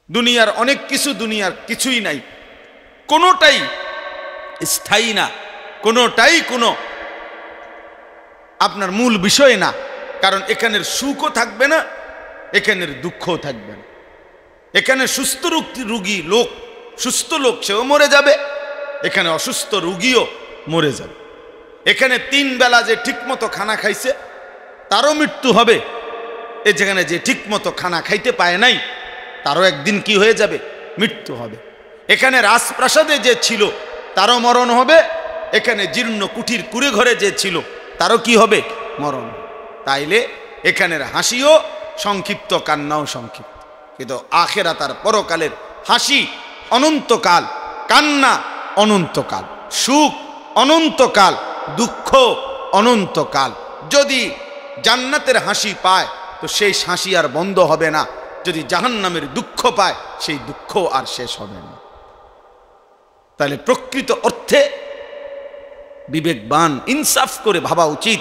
দুনিয়ার অনেক কিছু, দুনিয়ার কিছুই নাই, কোনোটাই স্থায়ী না, কোনোটাই কোনো আপনার মূল বিষয় না। কারণ এখানের সুখও থাকবে না, এখানের দুঃখও থাকবে না। এখানে সুস্থ রোগী লোক, সুস্থ লোক সেও মরে যাবে, এখানে অসুস্থ রোগীও মরে যাবে। এখানে 3 বেলা যে ঠিকমতো খানা খাইছে তারও মৃত্যু হবে, যেখানে যে ঠিকমতো খানা খাইতে পায় নাই তারও একদিন কি হয়ে যাবে, মৃত্যু হবে। এখানে রাজপ্রাসাদে যে ছিল তারও মরণ হবে, এখানে জীর্ণ কুঠির কুড়ে ঘরে যে ছিল তারও কি হবে, মরণ। তাইলে এখানের হাসিও সংক্ষিপ্ত, কান্নাও সংক্ষিপ্ত, কিন্তু আখিরাত আর পরকালের হাসি অনন্তকাল, কান্না অনন্তকাল, সুখ অনন্তকাল, দুঃখ অনন্তকাল। যদি জান্নাতের হাসি পায় তো সেই হাসি আর বন্ধ হবে না, যদি জাহান্নামের দুঃখ পায় সেই দুঃখ আর শেষ হবে না। তাহলে প্রকৃত অর্থে বিবেকবান ইনসাফ করে ভাবা উচিত,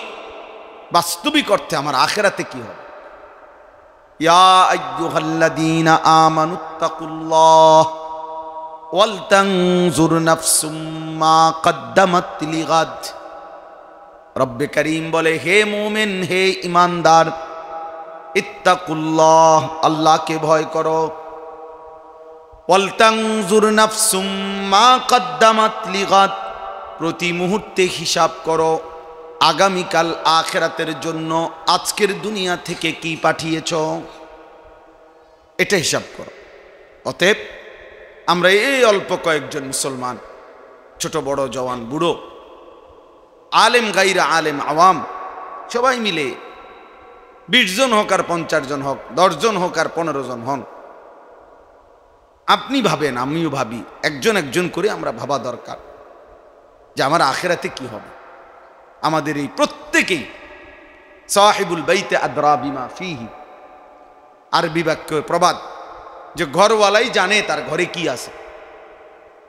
বাস্তবিক অর্থে আমার আখিরাতে কি হবে। ইয়া আইয়ুহাল্লাযীনা আমানুত্তাকুল্লাহ ওয়াল তানজুর নাফসুম মা কদ্দামাত লিগাদ। রব্বে করিম বলে, হে মুমিন, হে ঈমানদার, ইত্তাকুল্লাহ, আল্লাহকে ভয় করো। ওয়াল তানজুর নাফসুম মা কদ্দামাত লিগাদ, প্রতি মুহূর্তে হিসাব করো আগামীকাল আখিরাতের জন্য আজকের দুনিয়া থেকে কি পাঠিয়েছ, এটা হিসাব করো। অতএব আমরা এই অল্প কয়েকজন মুসলমান, ছোট বড়, জওয়ান বুড়ো, আলেম গাইরা আলেম, আওয়াম, সবাই মিলে 20 জন হোক আর 50 জন হোক, 10 জন হোক আর 15 জন হন, আপনি ভাবেন, আমিও ভাবি, একজন একজন করে আমরা ভাবা দরকার যে আমার আখিরাতে কি হবে। আমাদের এই প্রত্যেকেই সাহিবুল বাইতে আদরা বিমা ফিহি, আরবি বাক্য প্রবাদ যে ঘরওয়ালাই জানে তার ঘরে কি আছে।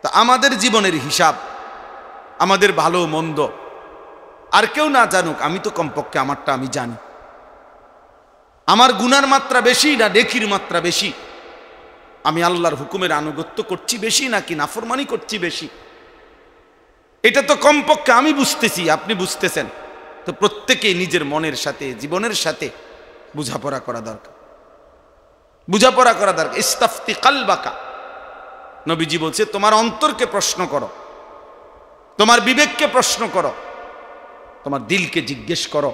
তা আমাদের জীবনের হিসাব, আমাদের ভালো মন্দ আর কেউ না জানুক, আমি তো কমপক্ষে আমারটা আমি জানি। আমার গুনার মাত্রা বেশি না নেকির মাত্রা বেশি, আমি আল্লাহর হুকুমের আনুগত্য করছি বেশি নাকি নাফরমানি করছি বেশি, এটা তো কমপক্ষে আমি বুঝতেছি, আপনি বুঝতেছেন। তো প্রত্যেকেই নিজের মনের সাথে, জীবনের সাথে বুঝাপড়া করা দরকার, বুঝাপড়া করা দরকার। ইস্তাফতি কালবাকা, নবীজি বলছে তোমার অন্তরকে প্রশ্ন করো, তোমার বিবেককে প্রশ্ন করো, তোমার দিলকে জিজ্ঞেস করো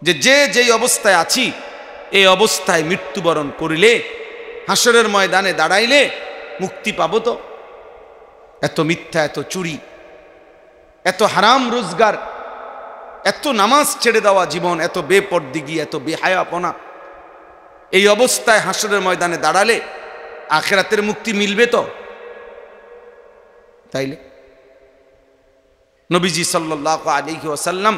যে যেই অবস্থায় আছি এই অবস্থায় মৃত্যুবরণ করিলে, হাসরের ময়দানে দাঁড়াইলে মুক্তি পাবো তো? এত মিথ্যা, এত চুরি, এত হারাম রোজগার, এত নামাজ ছেড়ে দেওয়া জীবন, এত বেপরদিগি, এত বেহায়াপনা, এই অবস্থায় হাসরের ময়দানে দাঁড়ালে আখিরাতের মুক্তি মিলবে তো? তাইলে নবীজি সাল্লাল্লাহু আলাইহি ওয়াসাল্লাম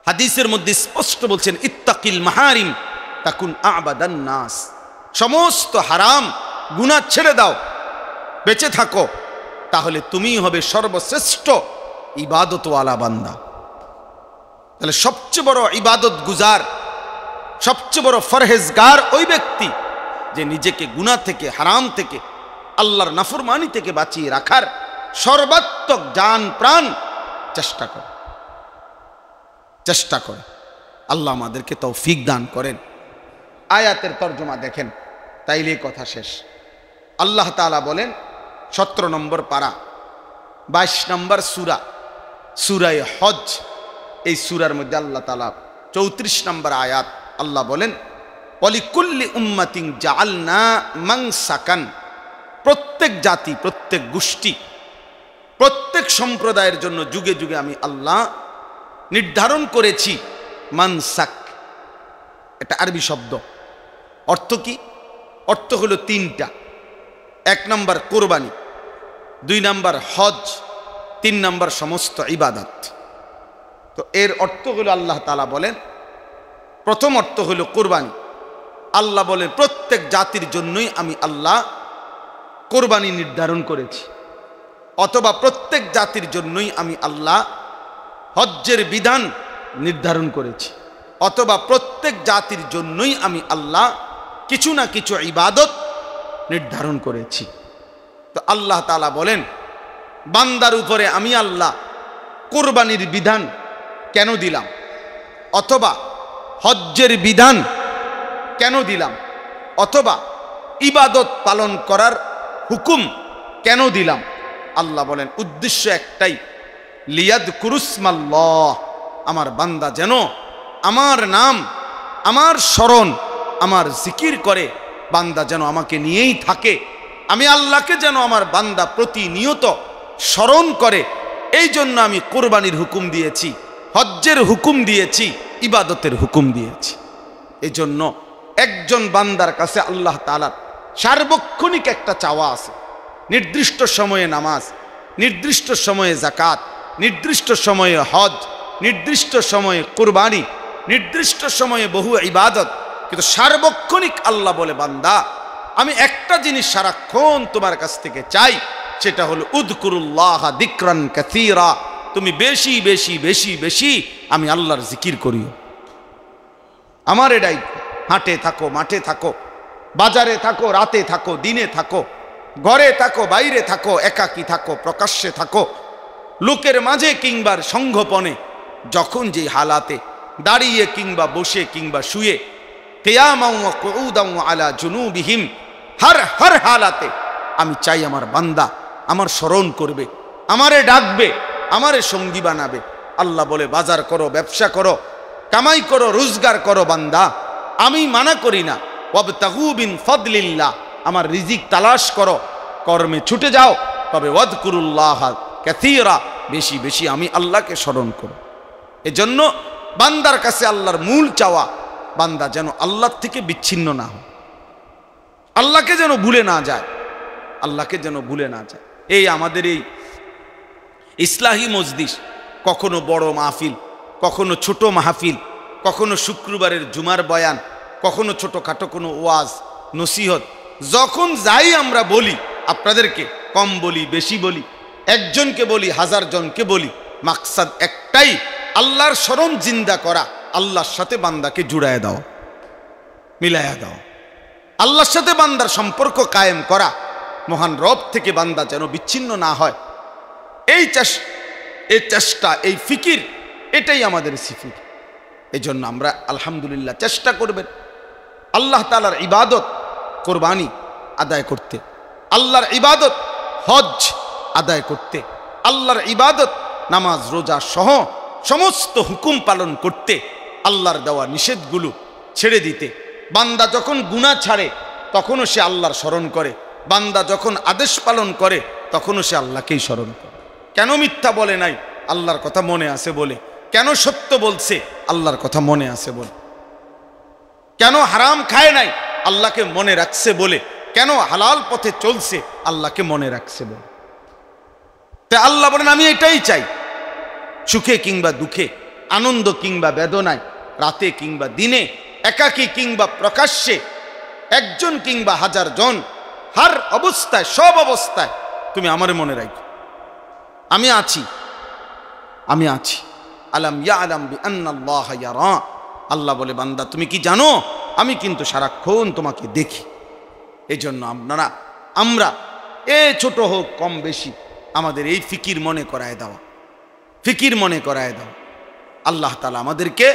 হাদিসের মধ্যে স্পষ্ট বলছেন, ইত্তাকিল মাহারিম তাকুন আবাদান নাস, সমস্ত হারাম গুনাহ ছেড়ে দাও, বেঁচে থাকো, তাহলে তুমিই হবে সর্বশ্রেষ্ঠ ইবাদতওয়ালা বান্দা। তাহলে সবচেয়ে বড় ইবাদত গুজার, সবচেয়ে বড় ফরহেজগার ওই ব্যক্তি যে নিজেকে গুনাহ থেকে, হারাম থেকে, আল্লাহর নাফরমানি থেকে বাঁচিয়ে রাখার সর্বাত্মক জান প্রাণ চেষ্টা করে, চেষ্টা করে। আল্লাহ আমাদেরকে তৌফিক দান করেন। আয়াতের তর্জমা দেখেন, তাইলে কথা শেষ। আল্লাহ তাআলা বলেন 17 নম্বর পারা 22 নম্বর সূরা, সূরায়ে হজ, এই সূরার মধ্যে আল্লাহ তাআলা 34 নম্বর আয়াত আল্লাহ বলেন, ওয়ালিকুল্লি উম্মাতিন জাআলনা মানসাকান, প্রত্যেক জাতি, প্রত্যেক গোষ্ঠী, প্রত্যেক সম্প্রদায়ের জন্য যুগে যুগে আমি আল্লাহ নির্ধারণ করেছি মানসাক। এটা আরবি শব্দ, অর্থ কি? অর্থ হলো 3টা। 1 নম্বর কোরবানি, 2 নম্বর হজ, 3 নম্বর সমস্ত ইবাদত। তো এর অর্থ হলো, আল্লাহ তাআলা বলেন, প্রথম অর্থ হলো কোরবানি। আল্লাহ বলেন প্রত্যেক জাতির জন্যই আমি আল্লাহ কোরবানি নির্ধারণ করেছি, অথবা প্রত্যেক জাতির জন্যই আমি আল্লাহ হজ্জের বিধান নির্ধারণ করেছি, অথবা প্রত্যেক জাতির জন্যই আমি আল্লাহ কিছু না কিছু ইবাদত নির্ধারণ করেছি। তো আল্লাহ তাআলা বলেন, বান্দার উপরে আমি আল্লাহ কুরবানির বিধান কেন দিলাম, অথবা হজ্জের বিধান কেন দিলাম, অথবা ইবাদত পালন করার হুকুম কেন দিলাম? আল্লাহ বলেন, উদ্দেশ্য একটাই, লিয়াযকুরুসমাল্লাহ, আমার বান্দা যেন আমার নাম, আমার স্মরণ, আমার জিকির করে, বান্দা যেন আমাকে নিয়েই থাকে, আমি আল্লাহকে যেন আমার বান্দা প্রতিনিয়ত স্মরণ করে। এই জন্য আমি কোরবানির হুকুম দিয়েছি, হজ্জের হুকুম দিয়েছি, ইবাদতের হুকুম দিয়েছি। এই জন্য একজন বান্দার কাছে আল্লাহ তাআলার সার্বক্ষণিক একটা চাওয়া আছে। নির্দিষ্ট সময়ে নামাজ, নির্দিষ্ট সময়ে যাকাত, নির্দিষ্ট সময়ে হজ, নির্দিষ্ট সময়ে কুরবানি, নির্দিষ্ট সময়ে বহু ইবাদত, কিন্তু সার্বক্ষণিক আল্লাহ বলে, বান্দা আমি একটা জিনিস সারাক্ষণ তোমার কাছ থেকে চাই, সেটা হলো উযকুরুল্লাহ যিকরান কাসীরা, তুমি বেশি বেশি বেশি বেশি আমি আল্লাহর জিকির করিও। আমার এটাই, হাটে থাকো, মাঠে থাকো, বাজারে থাকো, রাতে থাকো, দিনে থাকো, ঘরে থাকো, বাইরে থাকো, একাকী থাকো, প্রকাশ্যে থাকো, লোকের মাঝে কিংবা সংঘপনে, যখন যে হালাতে, দাঁড়িয়ে কিংবা বসে কিংবা শুয়ে, কিয়ামান ওয়া কুউদান আলা জুনুবিহিম, হর হালাতে আমি চাই আমার বান্দা আমার স্মরণ করবে, আমারে ডাকবে, আমারে সঙ্গী বানাবে। আল্লাহ বলে, বাজার করো, ব্যবসা করো, কামাই করো, রোজগার করো বান্দা, আমি মানা করি না। ওয়াবতাগু মিন ফাদলিল্লাহ, আমার রিজিক তালাশ করো, কর্মে ছুটে যাও, তবে ওয়াযকুরুল্লাহ কাসীরা, বেশি বেশি আমি আল্লাহকে স্মরণ করো। এজন্য বান্দার কাছে আল্লাহর মূল চাওয়া, বান্দা যেন আল্লাহর থেকে বিচ্ছিন্ন না হয়, আল্লাহকে যেন ভুলে না যায়, আল্লাহকে যেন ভুলে না যায়। এই আমাদের এই ইসলাহি মজলিস, কখনো বড় মাহফিল, কখনো ছোট মাহফিল, কখনো শুক্রবারের জুমার বয়ান, কখনো ছোটখাটো কোনো ওয়াজ নসিহত, যখন যাই আমরা বলি, আপনাদেরকে কম বলি বেশি বলি, একজনকে বলি, 1000 জনকে বলি, মাকসাদ একটাই, আল্লাহর স্মরণ জিন্দা করা, আল্লাহর সাথে বান্দাকে জুড়ায় দাও, মিলায়া দাও, আল্লাহর সাথে বান্দার সম্পর্ক কায়েম করা, মহান রব থেকে বান্দা যেন বিচ্ছিন্ন না হয়। এই চেষ্টা, এই ফিকির, এটাই আমাদের সিফির। এই জন্য আমরা আলহামদুলিল্লাহ চেষ্টা করবেন আল্লাহ তাআলার ইবাদত কোরবানি আদায় করতে, আল্লাহর ইবাদত হজ আদায় করতে, আল্লাহর ইবাদত নামাজ রোজা সহ সমস্ত হুকুম পালন করতে, আল্লাহর দেওয়া নিষেধগুলো ছেড়ে দিতে। বান্দা যখন গুনাহ ছাড়ে তখনও সে আল্লাহর স্মরণ করে, বান্দা যখন আদেশ পালন করে তখনও সে আল্লাহকেই স্মরণ করে। কেন মিথ্যা বলে নাই? আল্লাহর কথা মনে আছে বলে। কেন সত্য বলছে? আল্লাহর কথা মনে আছে বলে। কেন হারাম খায় নাই? আল্লাহকে মনে রাখছে বলে। কেন হালাল পথে চলছে? আল্লাহকে মনে রাখছে বলে। তাই আল্লাহ বলেন, আমি এটাই চাই, সুখে কিংবা দুঃখে, আনন্দ কিংবা বেদনায়, রাতে কিংবা দিনে, একাকী কিংবা প্রকাশ্যে, একজন কিংবা 1000 জন, হর অবস্থায়, সব অবস্থায় তুমি আমার মনে রাখো, আমি আছি, আমি আছি। আলাম ইয়ালাম বিআন্নাল্লাহ ইয়ারা, আল্লাহ বলে, বান্দা তুমি কি জানো আমি কিন্তু সারাক্ষণ তোমাকে দেখি। এই জন্য আমরা ছোট হোক কম বেশি, আমাদের এই ফিকির মনে করায় দেওয়া, ফিকির মনে করায় দাও। আল্লাহ তাআলা আমাদেরকে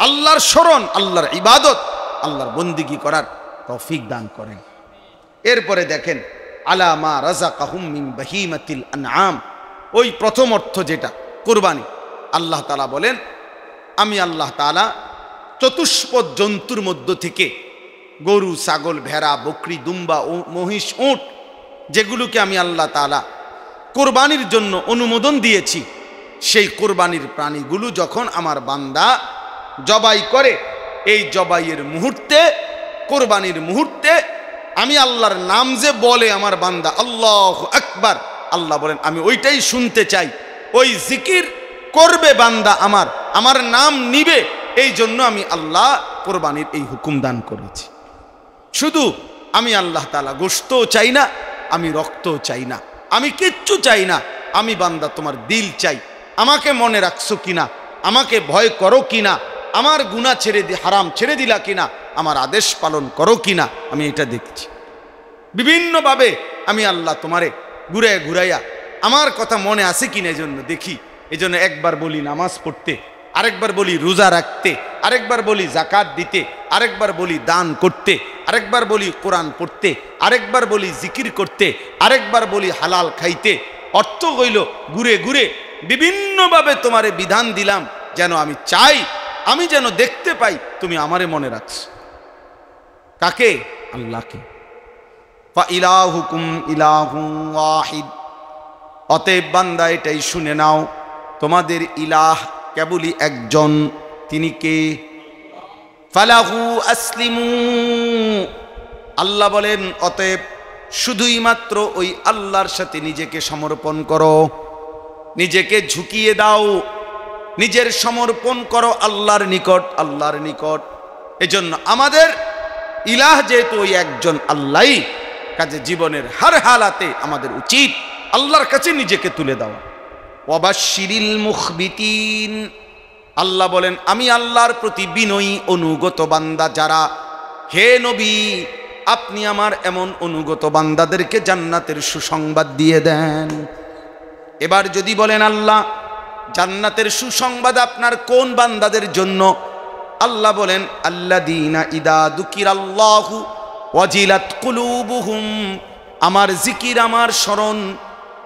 আল্লাহর স্মরণ, আল্লাহর ইবাদত, আল্লাহর বন্দিগি করার তৌফিক দান করেন। এরপরে দেখেন, আলা মা রাযাকাহুম মিন বাহিমাতিল আনআম, ওই প্রথম অর্থ যেটা কুরবানি, আল্লাহ তাআলা বলেন, আমি আল্লাহ তাআলা চতুষ্পদ জন্তুর মধ্য থেকে গরু, ছাগল, ভেড়া, বকরি, দুম্বা, মহিষ, উট, যেগুলোকে আমি আল্লাহ তাআলা কোরবানির জন্য অনুমোদন দিয়েছি, সেই কোরবানির প্রাণীগুলো যখন আমার বান্দা জবাই করে, এই জবাইয়ের মুহূর্তে, কোরবানির মুহূর্তে আমি আল্লাহর নাম যে বলে আমার বান্দা, আল্লাহু আকবার, আল্লাহ বলেন আমি ওইটাই শুনতে চাই। ওই জিকির করবে বান্দা আমার নাম নিবে, এই জন্য আমি আল্লাহ কোরবানির এই হুকুম দান করেছি। শুধু আমি আল্লাহ তাআলা গোশতও চাই না, আমি রক্তও চাই না, আমি কিচ্ছু চাই না, আমি বান্দা তোমার দিল চাই, আমাকে মনে রাখছো কিনা, আমাকে ভয় করো কিনা, আমার গুনাহ ছেড়ে হারাম ছেড়ে দিলা কিনা, আমার আদেশ পালন করো কিনা আমি এটা দেখছি। বিভিন্নভাবে আমি আল্লাহ তোমারে ঘুরাইয়া ঘুরাইয়া আমার কথা মনে আছে কিনা এজন্য দেখি। এজন্য একবার বলি নামাজ পড়তে, আরেকবার বলি রোজা রাখতে, আরেকবার বলি জাকাত দিতে, আরেকবার বলি দান করতে, আরেকবার বলি কোরআন পড়তে, আরেকবার বলি জিকির করতে, আরেকবার বলি হালাল খাইতে। অর্থ হইল ঘুরে ঘুরে বিভিন্নভাবে তোমারে বিধান দিলাম, যেন আমি চাই, আমি যেন দেখতে পাই তুমি আমারে মনে রাখছো। কাকে? আল্লাহকে। ফা ইলাহুকুম ইলাহুন ওয়াহিদ। অতএব বান্দা এটাই শুনে নাও, তোমাদের ইলাহ কেবলই একজন, তিনি কে? ফালাহু আসলিমু। আল্লাহ বলেন অতএব শুধুই মাত্র ওই আল্লাহর সাথে নিজেকে সমর্পণ করো, নিজেকে ঝুঁকিয়ে দাও, নিজের সমর্পণ করো আল্লাহর নিকট, আল্লাহর নিকট। এজন্য আমাদের ইলাহ যেহেতু ওই একজন আল্লাহই, কাজে জীবনের হার হালাতে আমাদের উচিত আল্লাহর কাছে নিজেকে তুলে দেওয়া। ওয়াবাশশিরিল মুখবিতিন। আল্লাহ বলেন আমি আল্লাহর প্রতি বিনয়ী অনুগত বান্দা যারা, হে নবী আপনি আমার এমন অনুগত বান্দাদেরকে জান্নাতের সুসংবাদ দিয়ে দেন। এবার যদি বলেন আল্লাহ জান্নাতের সুসংবাদ আপনার কোন বান্দাদের জন্য? আল্লাহ বলেন আল্লাযীনা ইদা যুকিরাল্লাহু ওয়াজিলাত কুলুবুহুম। আমার জিকির, আমার স্মরণ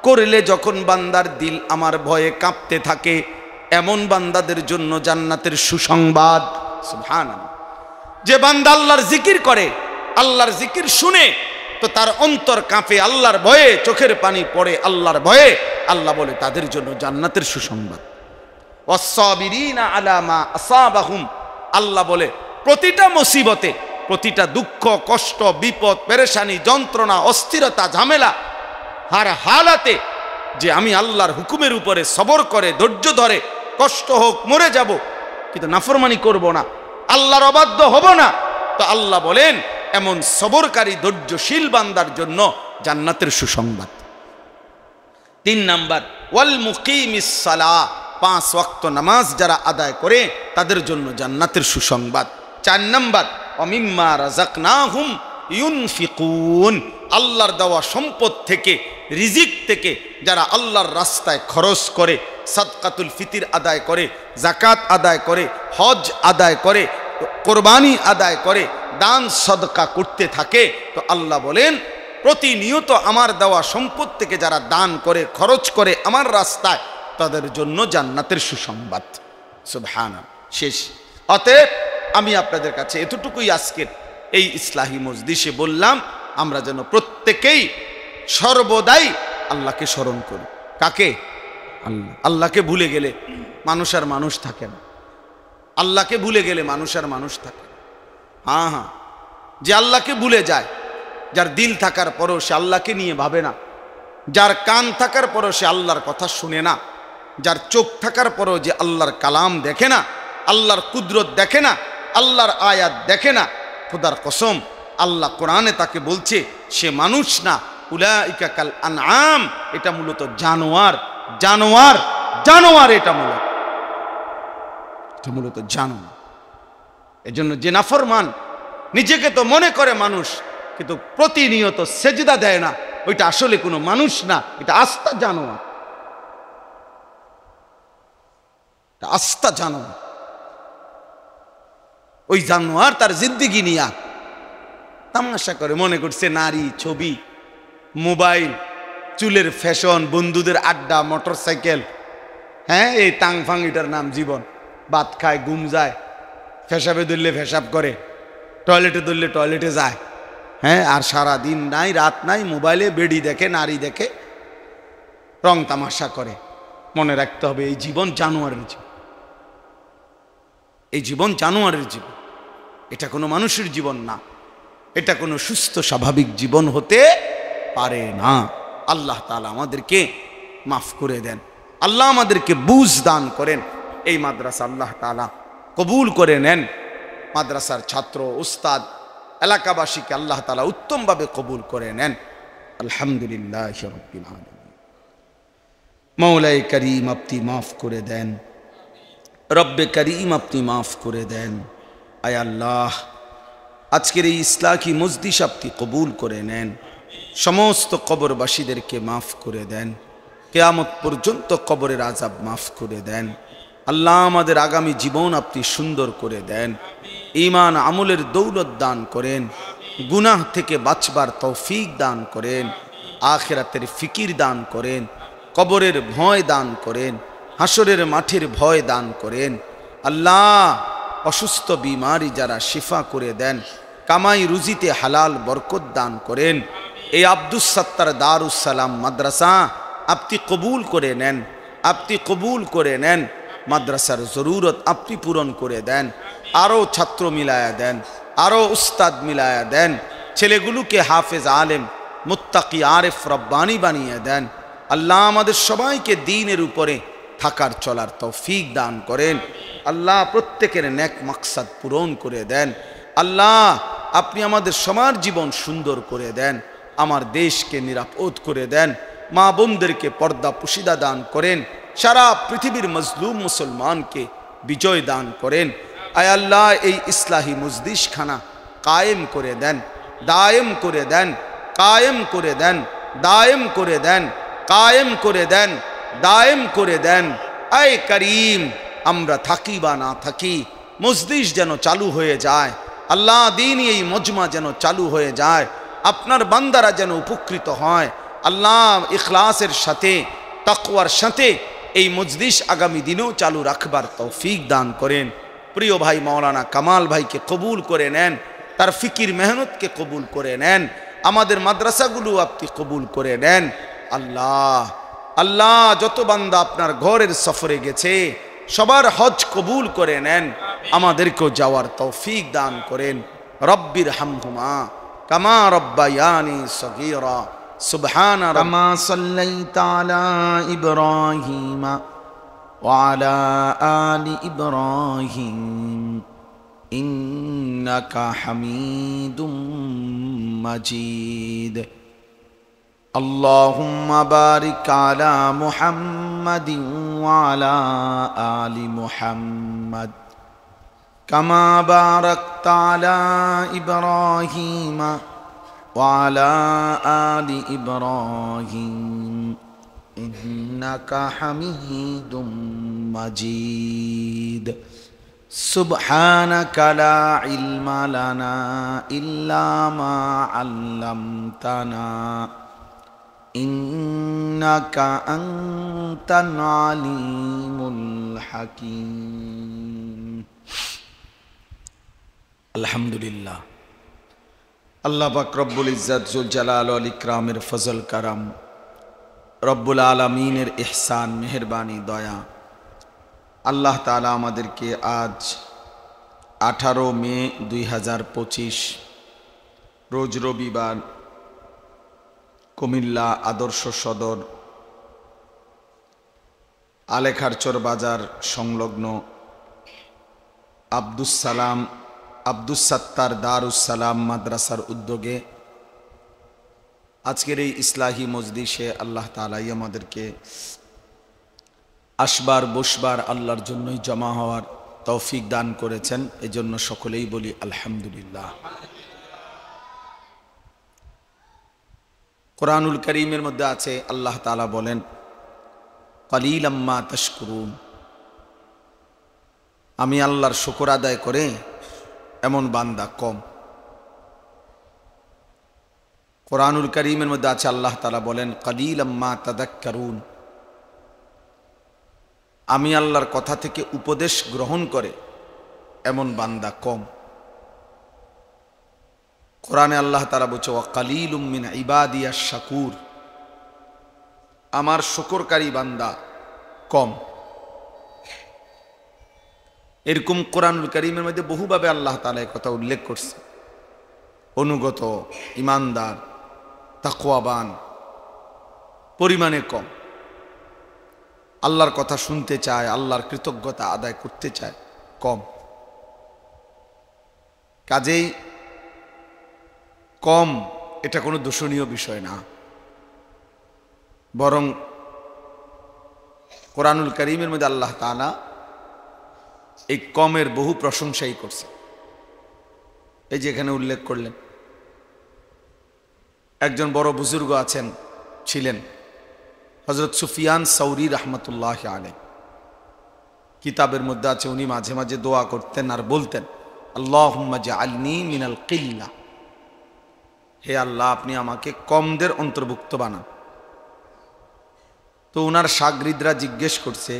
করলে যখন বান্দার দিল আমার ভয়ে কাঁপতে থাকে, এমন বান্দাদের জন্য জান্নাতের সুসংবাদ। সুবহানাল্লাহ। যে বান্দা আল্লাহর জিকির করে, আল্লাহর জিকির শুনে তো তার অন্তর কাঁপে, আল্লাহর ভয়ে চোখের পানি পড়ে আল্লাহর ভয়ে, আল্লাহ বলে তাদের জন্য জান্নাতের সুসংবাদ। ওয়াস-সাবিরিনা আলা মা আসাবাহুম। আল্লাহ বলে প্রতিটা মুসিবতে, প্রতিটা দুঃখ কষ্ট বিপদ পেরেশানি যন্ত্রণা অস্থিরতা ঝামেলা হার হালাতে যে আমি আল্লাহর হুকুমের উপরে সবর করে ধৈর্য ধরে, কষ্ট হোক মরে যাব কিন্তু নাফরমানি করব না, আল্লাহর অবাধ্য হব না, তো আল্লাহ বলেন এমন সবরকারী ধৈর্যশীল বান্দার জন্য জান্নাতের সুসংবাদ। 3 নাম্বার ওয়াল মুকিমিস সালাহ। 5 ওয়াক্ত নামাজ যারা আদায় করে তাদের জন্য জান্নাতের সুসংবাদ। 4 নাম্বার ওয়ামিম্মা রাযাকনাহুম ইউনফিকুন। আল্লাহর দেওয়া সম্পদ থেকে, রিজিক থেকে যারা আল্লাহর রাস্তায় খরচ করে, সাদকাতুল ফিতির আদায় করে, জাকাত আদায় করে, হজ আদায় করে, কোরবানি আদায় করে, দান সদকা করতে থাকে, তো আল্লাহ বলেন প্রতিনিয়ত আমার দেওয়া সম্পদ থেকে যারা দান করে খরচ করে আমার রাস্তায়, তাদের জন্য জান্নাতের সুসংবাদ। সুবহানাল্লাহ। শেষ। অতএব আমি আপনাদের কাছে এতটুকুই আজকের এই ইসলাহি মজলিসে বললাম, আমরা যেন প্রত্যেকেই সর্বদাই আল্লাহকে স্মরণ করি। কাকে? আল্লাহ। আল্লাহকে ভুলে গেলে মানুষ আর মানুষ থাকে না। আল্লাহকে ভুলে গেলে মানুষ আর মানুষ থাকে। হ্যাঁ হ্যাঁ, যে আল্লাহকে ভুলে যায়, যার দিল থাকার পরও সে আল্লাহকে নিয়ে ভাবে না, যার কান থাকার পরও সে আল্লাহর কথা শুনে না, যার চোখ থাকার পরও যে আল্লাহর কালাম দেখে না, আল্লাহর কুদরত দেখে না, আল্লাহর আয়াত দেখে না, খোদার কসম আল্লাহ কোরআনে তাকে বলছে সে মানুষ না। উলাইকা কাল আনআম। এটা মূলত জানোয়ার, জানোয়ার, জানোয়ার। এটা মূলত জানোয়ার। এজন্য যে নাফরমান নিজেকে তো মনে করে মানুষ, কিন্তু প্রতিনিয়ত সেজদা দেয় না, ওইটা আসলে কোনো মানুষ না, এটা আস্তা জানোয়ার, আস্তা জানোয়ার। ওই জানোয়ার তার জিন্দেগি নিয়া তামাশা করে, মনে করছে নারী, ছবি, মোবাইল, চুলের ফ্যাশন, বন্ধুদের আড্ডা, মোটরসাইকেল, হ্যাঁ এই তাংফাং, এটার নাম জীবন। ভাত খায়, ঘুম যায়, ফেসাবে ধরলে ফেসাব করে, টয়লেটে ধরলে টয়লেটে যায়, হ্যাঁ, আর সারা দিন নাই রাত নাই মোবাইলে বেডি দেখে, নারী দেখে, রং তামাশা করে। মনে রাখতে হবে এই জীবন জানোয়ারের জীবন, এই জীবন জানোয়ারের জীবন, এটা কোনো মানুষের জীবন না, এটা কোনো সুস্থ স্বাভাবিক জীবন হতে পারে না। আল্লাহ তাআলা আমাদেরকে মাফ করে দেন, আল্লাহ আমাদেরকে বুঝ দান করেন। এই মাদ্রাসা আল্লাহ তাআলা কবুল করে নেন। মাদ্রাসার ছাত্র, উস্তাদ, এলাকাবাসীকে আল্লাহ তাআলা উত্তমভাবে কবুল করে নেন। আলহামদুলিল্লাহি রাব্বিল আলামিন। মওলাই করিম আপনি মাফ করে দেন, রব্বে করিম আপনি মাফ করে দেন। আয় আল্লাহ, আজকের এই ইসলাহি মজলিস আপনি কবুল করে নেন, সমস্ত কবরবাসীদেরকে মাফ করে দেন, কিয়ামত পর্যন্ত কবরের আযাব মাফ করে দেন। আল্লাহ আমাদের আগামী জীবন আপনি সুন্দর করে দেন, ঈমান আমলের দৌলত দান করেন, গুনাহ থেকে বাঁচবার তৌফিক দান করেন, আখিরাতের ফিকির দান করেন, কবরের ভয় দান করেন, হাসরের মাঠের ভয় দান করেন। আল্লাহ অসুস্থ বিমারি যারা শিফা করে দেন, কামাই রুজিতে হালাল বরকত দান করেন। এই আব্দুস সাত্তার দারুস সালাম মাদ্রাসা আপনি কবুল করে নেন, আপনি কবুল করে নেন। মাদ্রাসার জরুরত আপনি পূরণ করে দেন, আরও ছাত্র মিলায়া দেন, আরও উস্তাদ মিলায়া দেন, ছেলেগুলোকে হাফেজ আলেম মুত্তাকি আরেফ রব্বানি বানিয়ে দেন। আল্লাহ আমাদের সবাইকে দ্বীনের উপরে থাকার চলার তৌফিক দান করেন। আল্লাহ প্রত্যেকের নেক মাকসাদ পূরণ করে দেন। আল্লাহ আপনি আমাদের সবার জীবন সুন্দর করে দেন, আমার দেশকে নিরাপদ করে দেন, মা বোনদেরকে পর্দা পুশিদা দান করেন, সারা পৃথিবীর মজলুম মুসলমানকে বিজয় দান করেন। আয় আল্লাহ এই ইসলাহি মজলিস খানা কায়েম করে দেন, দায়েম করে দেন, কায়েম করে দেন, দায়েম করে দেন, কায়েম করে দেন, দায়েম করে দেন। আয় করিম, আমরা থাকি বা না থাকি, মজলিস যেন চালু হয়ে যায়। আল্লাহ দিন এই মজমা যেন চালু হয়ে যায়, আপনার বান্দারা যেন উপকৃত হয়। আল্লাহ ইখলাসের সাথে তাকওয়ার সাথে এই মজলিস আগামী দিনেও চালু রাখবার তৌফিক দান করেন। প্রিয় ভাই মাওলানা কামাল ভাইকে কবুল করে নেন, তার ফিকির মেহনতকে কবুল করে নেন, আমাদের মাদ্রাসাগুলো আপনি কবুল করে নেন। আল্লাহ আল্লাহ যত বান্দা আপনার ঘরের সফরে গেছে সবার হজ কবুল করে নেন, আমাদেরকেও যাওয়ার তৌফিক দান করেন। রব্বির হামহুমা কামা রব্বায়ানি সগীরা। সুবহান কামা সাল্লাইতা আলা ইব্রাহিম ওয়া আলা আলি ইব্রাহিম ইন্নাকা হামিদুম মাজিদ। আল্লাহুম্মা বারিক আলা মুহাম্মাদিন ওয়া আলা আলি মুহাম্মাদ কামা বারাকতা আলা ইব্রাহিম ওয়া আলা আলি ইব্রাহিম ইন্নাকা হামিদুম মাজিদ। সুবহানাকা লা ইলমা লানা ইল্লা মা আল্লামতানা ইন্নাকা আনতাল আলিমুল হাকীম। আলহামদুলিল্লাহ, আল্লাহ পাক রব্বুল ইজ্জত জুল জালাল ওয়াল ইকরামের ফজল কারাম, রব্বুল আলামিনের ইহসান মেহেরবানি দয়া, আল্লাহ তাআলা আমাদেরকে আজ 18 মে 2025 রোজ রবিবার কুমিল্লা আদর্শ সদর আলেখারচর বাজার সংলগ্ন আব্দুস সাত্তার দারুস সালাম মাদ্রাসার উদ্যোগে আজকের এই ইসলাহি মজলিসে আল্লাহ তাআলাই আমাদেরকে আসবার বসবার আল্লাহর জন্যই জমা হওয়ার তৌফিক দান করেছেন, এজন্য সকলেই বলি আলহামদুলিল্লাহ। কোরআনুল কারীমের মধ্যে আছে, আল্লাহ তাআলা বলেন কালিলাম মা তাশকুরুন, আমি আল্লাহর শুকর আদায় করে এমন বান্দা কম। কোরআনুল কারীমের মধ্যে আছে, আল্লাহ তাআলা বলেন কালিলাম মা তাযাক্কারুন, আমি আল্লাহর কথা থেকে উপদেশ গ্রহণ করে এমন বান্দা কম। কোরআনে আল্লাহ তাআলা বলছে ওয়া কালিলুম মিন ইবাদিয়াশ শাকুর, আমার শুকরকারী বান্দা কম। এরকম কোরআনুল কারীমের মধ্যে বহুভাবে আল্লাহ তাআলা এই কথা উল্লেখ করছে। অনুগত, ইমানদার, তাকওয়াবান পরিমাণে কম, আল্লাহর কথা শুনতে চায়, আল্লাহর কৃতজ্ঞতা আদায় করতে চায় কম। কাজেই কম এটা কোনো দূষণীয় বিষয় না, বরং কোরআনুল কারীমের মধ্যে আল্লাহ তাআলা এই কমের বহু প্রশংসাই করছে। এই যে এখানে উল্লেখ করলেন, একজন বড় বুজুর্গ ছিলেন হযরত সুফিয়ান সাউরি রাহমাতুল্লাহ আলাইহি। কিতাবের মধ্যে আছে উনি মাঝে মাঝে দোয়া করতেন আর বলতেন, আল্লাহুম্মা জাআলনি মিনাল কিল্লা, হে আল্লাহ আপনি আমাকে কমদের অন্তর্ভুক্ত বানান। তো ওনার শাগরিদরা জিজ্ঞেস করছে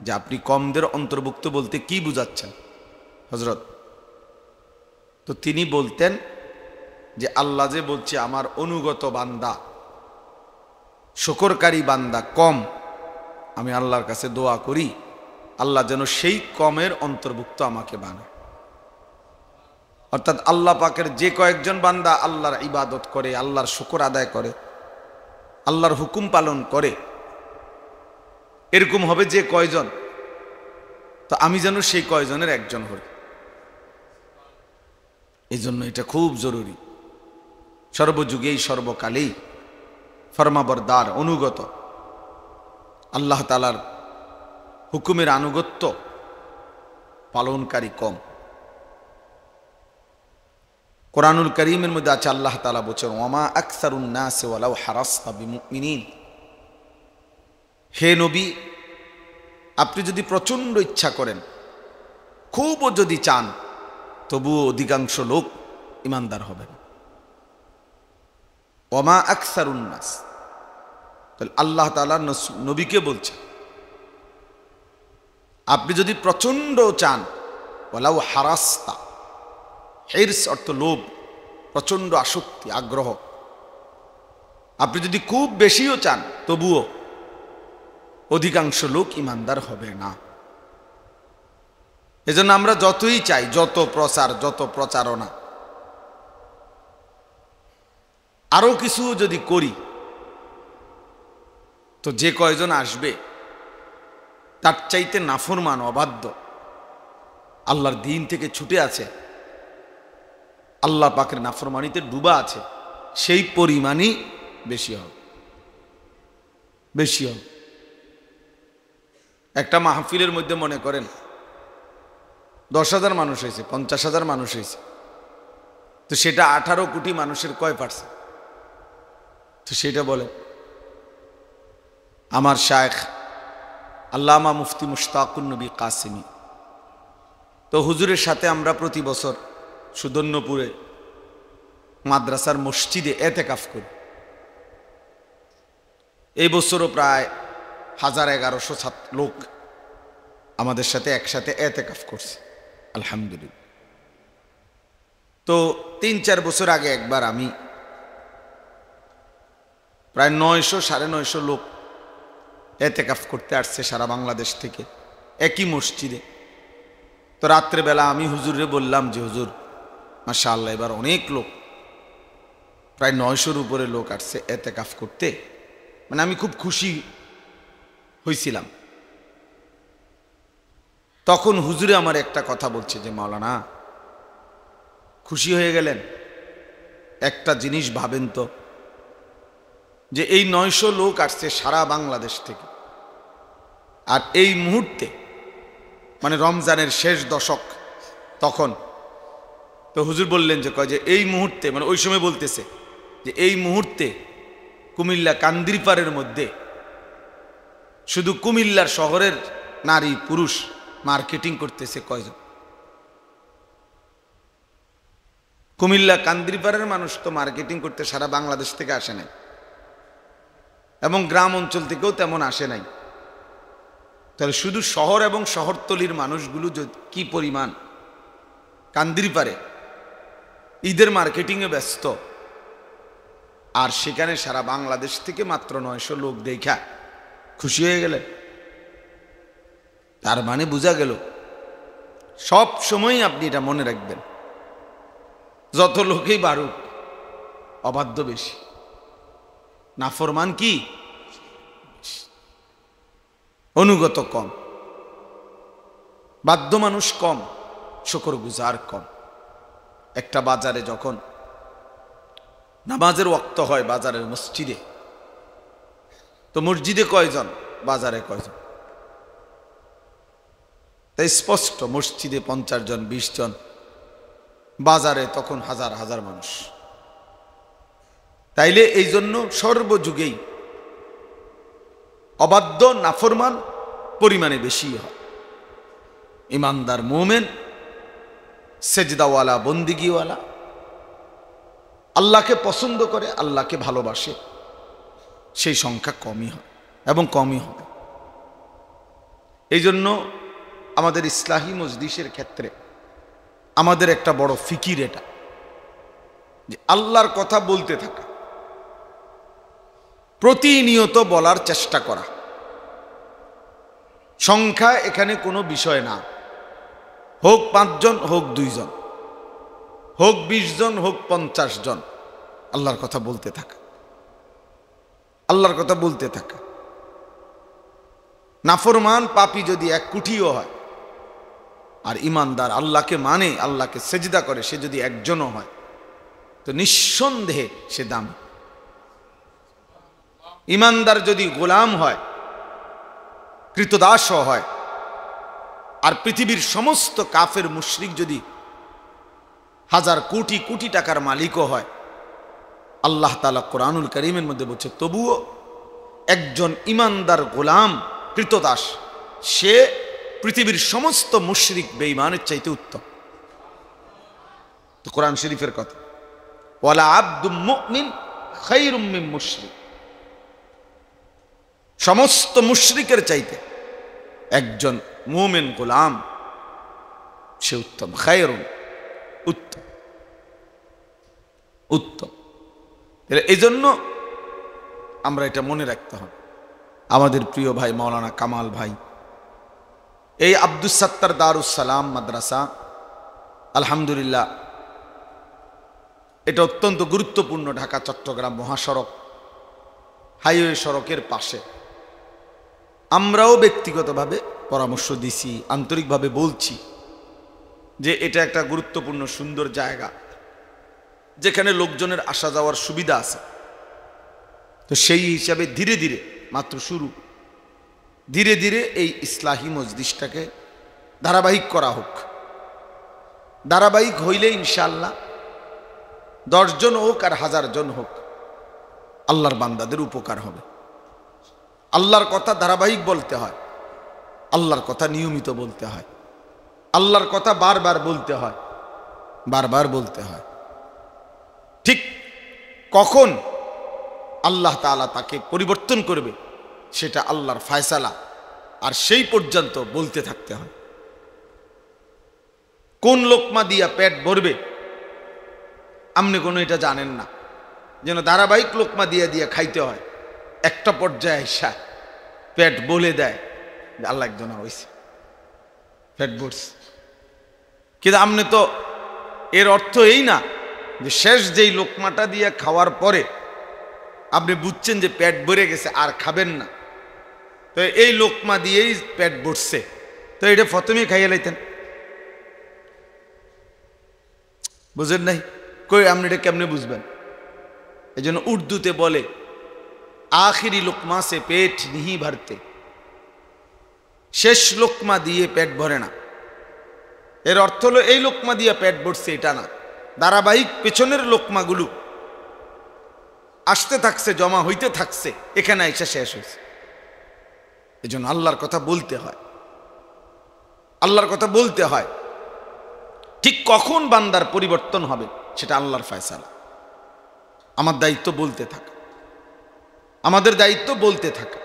যে আপনি কমদের অন্তর্ভুক্ত বলতে কি বুঝাচ্ছেন হযরত? তো তিনি বলতেন যে আল্লাহ যে বলছে আমার অনুগত বান্দা, শুকরকারী বান্দা কম, আমি আল্লাহর কাছে দোয়া করি আল্লাহ যেন সেই কমের অন্তর্ভুক্ত আমাকে বানায়। অর্থাৎ আল্লাহ পাকের যে কয়েকজন বান্দা আল্লাহর ইবাদত করে, আল্লাহর শুকর আদায় করে, আল্লাহর হুকুম পালন করে, এরকম হবে যে কয়জন, তো আমি যেন সেই কয়জনের একজন হই। এই জন্য এটা খুব জরুরি, সর্বযুগেই সর্বকালেই ফরমাবরদার, অনুগত, আল্লাহ তাআলার হুকুমের আনুগত্য পালনকারী কম। কোরআনুল কারীমের মধ্যে আছে আল্লাহ তাআলা বলেছেন, ওয়ামা আকসারুন নাসি ওয়ালাউ হারাসতা বিমুমিনিন, হে নবী আপনি যদি প্রচন্ড ইচ্ছা করেন, খুবও যদি চান, তবুও অধিকাংশ লোক ইমানদার হবে না। ওয়ামা আকসারুন নাস, তাহলে আল্লাহ তাআলা নবীকে বলছে আপনি যদি প্রচন্ড চান, ওয়ালাউ হারাসতা, হিরস অর্থ লোভ, প্রচন্ড আসক্তি, আগ্রহ, আপনি যদি খুব বেশিও চান, তবুও অধিকাংশ লোক ইমানদার হবে না। এজন্য আমরা যতই চাই, যত প্রচার, যত প্রচারণা, আরো কিছু যদি করি, তো যে কয়জন আসবে তার চাইতে নাফরমান, অবাধ্য, আল্লাহর দ্বীন থেকে ছুটে আছে, আল্লাহ পাকের নাফরমানিতে ডুবা আছে, সেই পরিমাণই বেশি হবে, বেশি হবে। একটা মাহফিলের মধ্যে মনে করেন 10,000 মানুষ হয়েছে, 50,000 মানুষ হয়েছে, তো সেটা 18 কোটি মানুষের কয় পার্সেন্ট? তো সেটা বলে আমার শায়েখ আল্লামা মুফতি মুশতাকুন নবী কাসেমী। তো হুজুরের সাথে আমরা প্রতি বছর সুদর্ণপুরে মাদ্রাসার মসজিদে এতেকাফ করি। এই বছরও প্রায় 1100 লোক আমাদের সাথে একসাথে এতেকাফ করছে, আলহামদুলিল্লাহ। তো 3-4 বছর আগে একবার আমি প্রায় 900-950 লোক এতেকাফ করতে আসছে সারা বাংলাদেশ থেকে একই মসজিদে। তো রাত্রেবেলা আমি হুজুরে বললাম যে হুজুর মাশাআল্লাহ এবার অনেক লোক, প্রায় 900-র উপরে লোক আসছে এতেকাফ করতে, মানে আমি খুব খুশি হয়েছিলাম। তখন হুজুরে আমার একটা কথা বলছে যে মাওলানা খুশি হয়ে গেলেন, একটা জিনিস ভাবেন তো, যে এই 900 লোক আসছে সারা বাংলাদেশ থেকে, আর এই মুহূর্তে মানে রমজানের শেষ দশক তখন, তো হুজুর বললেন যে কয় যে এই মুহূর্তে, মানে ওই সময় বলতেছে যে এই মুহূর্তে কুমিল্লা কান্দিরপাড়ের মধ্যে শুধু কুমিল্লার শহরের নারী পুরুষ মার্কেটিং করতেছে কয়জন? কুমিল্লা কান্দিরপাড়ের মানুষ তো মার্কেটিং করতে সারা বাংলাদেশ থেকে আসে নাই, এবং গ্রাম অঞ্চল থেকেও তেমন আসে নাই। তাহলে শুধু শহর এবং শহরতলির মানুষগুলো কি পরিমাণ কান্দিরপাড়ে ঈদের মার্কেটিংয়ে ব্যস্ত, আর সেখানে সারা বাংলাদেশ থেকে মাত্র 900 লোক দেখা খুশি হয়ে গেলেন। তার মানে বোঝা গেল, সব সময় আপনি এটা মনে রাখবেন, যত লোকেই বাড়ুক অবাধ্য বেশি, নাফরমান কি অনুগত কম, বাধ্য মানুষ কম, শুকরগুজার কম। একটা বাজারে যখন নামাজের ওয়াক্ত হয়, বাজারের মসজিদে, তো মসজিদে কয়জন, বাজারে কয়জন? তাই স্পষ্ট মসজিদে 50 জন 20 জন, বাজারে তখন হাজার হাজার মানুষ। তাইলে এই জন্য সর্বযুগেই অবাধ্য নাফরমান পরিমাণে বেশি হয়। ইমানদার মোমেন, সেজদাওয়ালা, বন্দিগিওয়ালা, আল্লাহকে পছন্দ করে, আল্লাহকে ভালোবাসে, সেই সংখ্যা কমই হয় এবং কমই হবে। এই জন্য আমাদের ইসলাহি মজলিসের ক্ষেত্রে আমাদের একটা বড় ফিকির এটা, যে আল্লাহর কথা বলতে থাকা, প্রতিনিয়ত বলার চেষ্টা করা। সংখ্যা এখানে কোনো বিষয় না, হোক 5 জন, হোক 2 জন, হোক 20 জন, হোক 50 জন, আল্লাহর কথা বলতে থাকা, আল্লাহর কথা বলতে থাকা। নাফরমান পাপী যদি 1 কোটিও হয়, আর ইমানদার আল্লাহকে মানে, আল্লাহকে সেজদা করে, সে যদি 1 জনও হয়, তো নিঃসন্দেহে সে দামি। ইমানদার যদি গোলাম হয়, কৃতদাসও হয়, আর পৃথিবীর সমস্ত কাফের মুশরিক যদি 1000 কোটি কোটি টাকার মালিকও হয়, আল্লাহ তাআলা কোরআনুল কারীমের মধ্যে বলছে তবুও একজন ইমানদার গোলাম, কৃতদাস, সে পৃথিবীর সমস্ত মুশরিক বেঈমানের চাইতে উত্তম। তো কোরআন শরীফের কথা, ওয়ালা আবদুম মুমিন খায়রুম মিন মুশরিক, সমস্ত মুশরিকের চাইতে একজন মুমিন গোলাম সে উত্তম। খায়রুন, উত্তম, উত্তম। এই জন্য আমরা এটা মনে রাখতে হবে। আমাদের প্রিয় ভাই মাওলানা কামাল ভাই এই আব্দুস সাত্তার দারুস সালাম মাদ্রাসা, আলহামদুলিল্লাহ, এটা অত্যন্ত গুরুত্বপূর্ণ ঢাকা চট্টগ্রাম মহাসড়ক, হাইওয়ে সড়কের পাশে। আমরাও ব্যক্তিগতভাবে পরামর্শ দিছি, আন্তরিকভাবে বলছি যে এটা একটা গুরুত্বপূর্ণ সুন্দর জায়গা, যেখানে লোকজনের আসা যাওয়ার সুবিধা আছে। তো সেই হিসাবে ধীরে ধীরে, মাত্র শুরু, ধীরে ধীরে এই ইসলাহি মজলিসটাকে ধারাবাহিক করা হোক। ধারাবাহিক হইলে ইনশাআল্লাহ 10 জন হোক আর 1000 জন হোক, আল্লাহর বান্দাদের উপকার হবে। আল্লাহর কথা ধারাবাহিক বলতে হয়, আল্লাহর কথা নিয়মিত বলতে হয়, আল্লাহর কথা বারবার বলতে হয়, বারবার বলতে হয়। ঠিক কখন আল্লাহ তাআলা তাকে পরিবর্তন করবে সেটা আল্লাহর ফায়সালা, আর সেই পর্যন্ত বলতে থাকতে হয়। কোন লোকমা দিয়া পেট ভরবে আপনি কোনো এটা জানেন না, যেন ধারাবাহিক লোকমা দিয়া দিয়া খাইতে হয়। একটা পর্যায়ে এসে পেট বলে দেয় আল্লাহ একজন হয়েছে, পেট ভরছে। কিন্তু আপনি তো, এর অর্থ এই না যে শেষ যেই লোকমাটা দিয়ে খাওয়ার পরে আপনি বুঝছেন যে পেট ভরে গেছে আর খাবেন না, তো এই লোকমা দিয়েই পেট ভরছে, তো এটা প্রথমেই খাইয়ে লাইতেন। বুঝেন নাই? কই আপনি এটা কেমনে বুঝবেন? এই জন্য উর্দুতে বলে আখিরি লোকমা সে পেট নিহি ভরতে, শেষ লোকমা দিয়ে পেট ভরে না। এর অর্থ হলো এই লোকমা দিয়ে পেট ভরছে এটা না, ধারাবাহিক পেছনের লোকমাগুলো আসতে থাকছে, জমা হইতে থাকছে, এখানে এসে শেষ হয়েছে। এই জন্য আল্লাহর কথা বলতে হয়, আল্লাহর কথা বলতে হয়। ঠিক কখন বান্দার পরিবর্তন হবে সেটা আল্লাহর ফয়সালা। আমার দায়িত্ব বলতে থাকা, আমাদের দায়িত্ব বলতে থাকা।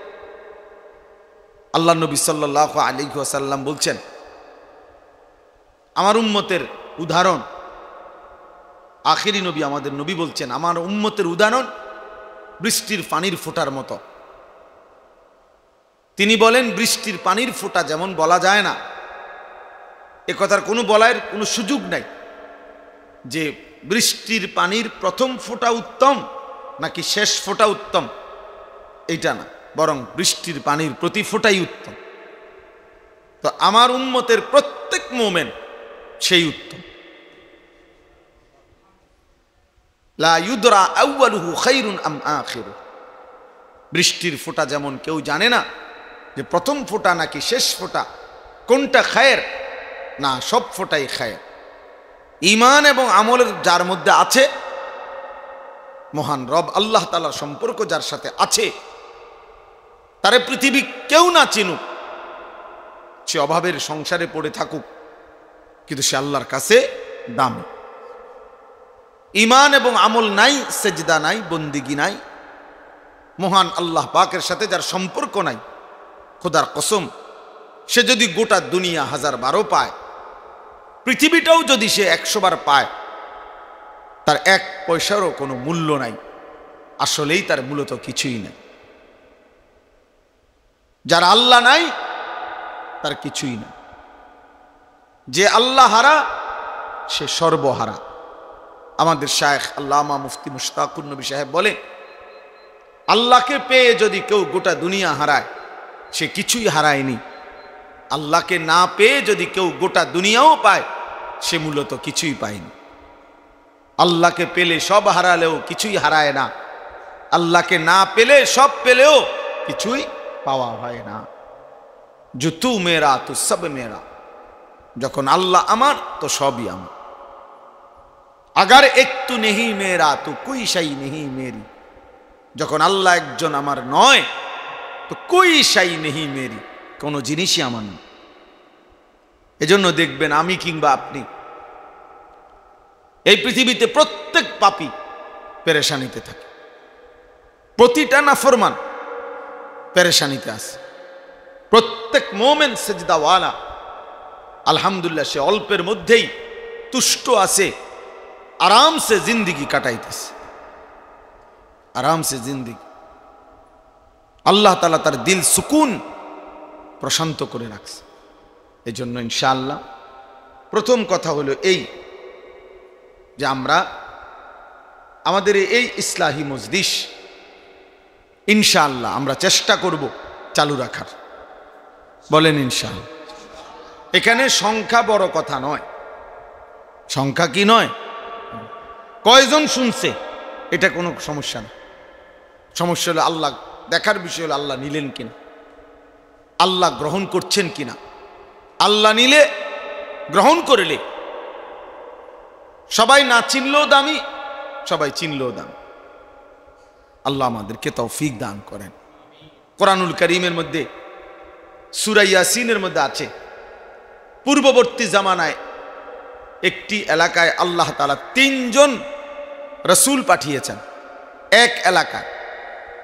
আল্লাহ নবী সাল্লাল্লাহু আলাইহি ওয়াসাল্লাম বলছেন, আমার উম্মতের উদাহরণ, আখিরি নবী আমাদের নবী বলছেন, আমার উম্মতের উদাহরণ বৃষ্টির পানির ফোঁটার মতো। তিনি বলেন বৃষ্টির পানির ফোঁটা যেমন বলা যায় না, এ কথার কোনো বলার কোনো সুযোগ নাই যে বৃষ্টির পানির প্রথম ফোঁটা উত্তম নাকি শেষ ফোঁটা উত্তম, এইটা না, বরং বৃষ্টির পানির প্রতি ফোঁটাই উত্তম। তো আমার উম্মতের প্রত্যেক মোমেন সেই উত্তম। লা ইউদরা আউয়ালুহু খায়রুন আম আখিরু, বৃষ্টির ফোঁটা যেমন কেউ জানে না যে প্রথম ফোঁটা নাকি শেষ ফোঁটা, কোনটা খায়ের, না সব ফোঁটাই খায়ের। ঈমান এবং আমলের যার মধ্যে আছে, মহান রব আল্লাহ তাআলার সম্পর্ক যার সাথে আছে, তারে পৃথিবী কেউ না চিনুক, সে অভাবের সংসারে পড়ে থাকুক, কিন্তু সে আল্লাহর কাছে দামি। ঈমান এবং আমল নাই, সেজদা নাই, বন্দিগি নাই, মহান আল্লাহ পাকের সাথে যার সম্পর্ক নাই, খোদার কসম সে যদি গোটা দুনিয়া 1000 পায়, পৃথিবীটাও যদি সে 100 বার পায়, তার 1 পয়সারও কোনো মূল্য নাই, আসলেই তার মূলত কিছুই নাই। যার আল্লাহ নাই তার কিছুই নাই। যে আল্লাহ হারা সে সর্বহারা। আমাদের শায়েখ আল্লামা মুফতি মুশতাকুর নবী সাহেব বলে, আল্লাহকে পেয়ে যদি কেউ গোটা দুনিয়া হারায়, সে কিছুই হারায়নি। আল্লাহকে না পেয়ে যদি কেউ গোটা দুনিয়াও পায়, সে মূলত কিছুই পায়নি। আল্লাহকে পেলে সব হারালেও কিছুই হারায় না, আল্লাহকে না পেলে সব পেলেও কিছুই পাওয়া হয় না। जो तू मेरा तो सब मेरा, যখন আল্লাহ আমার তো সবই আমার। अगर एक तू नहीं मेरा तो कोई शाई नहीं मेरी, যখন আল্লাহ একজন আমার নয় তো कोई शाई नहीं मेरी, কোনো জিনিসই আমার নয়। এজন্য দেখবেন আমি কিংবা আপনি, এই পৃথিবীতে প্রত্যেক পাপী পেরেশানিতে থাকে, প্রতিটা নাফরমান পেরেশানিতে আছে। প্রত্যেক মোমেন সেজদাওয়ালা আলহামদুলিল্লাহ সে অল্পের মধ্যেই তুষ্ট আছে, আরামসে জিন্দিগি কাটাইতেছে, আরামসে জিন্দিগি। আল্লাহ তাআলা তার দিল সুকুন প্রশান্ত করে রাখছে। এই জন্য ইনশাআল্লাহ প্রথম কথা হলো এই যে আমরা আমাদের এই ইসলাহি মজলিস ইনশাআল্লাহ আমরা চেষ্টা করব চালু রাখার। বলেন ইনশাআল্লাহ। এখানে সংখ্যা বড় কথা নয়, সংখ্যা কি নয়, কয়জন শুনছে এটা কোনো সমস্যা না। সমস্যা হলো আল্লাহ দেখার বিষয় হলো আল্লাহ নিলেন কিনা, আল্লাহ গ্রহণ করছেন কিনা। আল্লাহ নিলে গ্রহণ করলে সবাই না চিনলেও দামি, সবাই চিনলেও দামি। আল্লাহ আমাদেরকে তৌফিক দান করেন। কোরআনুল কারীমের মধ্যে সূরা ইয়াসিনের মধ্যে আছে, পূর্ববর্তী জামানায় একটি এলাকায় আল্লাহ তাআলা 3 জন রাসূল পাঠিয়েছেন। এক এলাকায়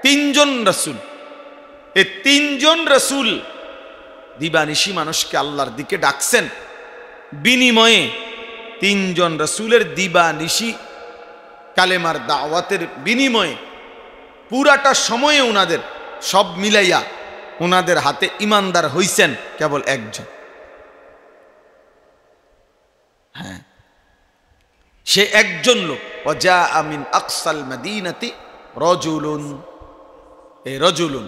3 জন রাসূল, এই 3 জন রাসূল দিবানিশি মানুষকে আল্লাহর দিকে ডাকছেন। বিনিময়ে 3 জন রাসূলের দিবানিশি কালেমার দাওয়াতের বিনিময়ে পুরাটা সময়ে উনাদের সব মিলাইয়া উনাদের হাতে ইমানদার হইছেন কেবল একজন। হ্যাঁ, সে একজন লোক। ওয়াজা মিন আকসাল মদিনাতি রাজুলুন, এই রাজুলুন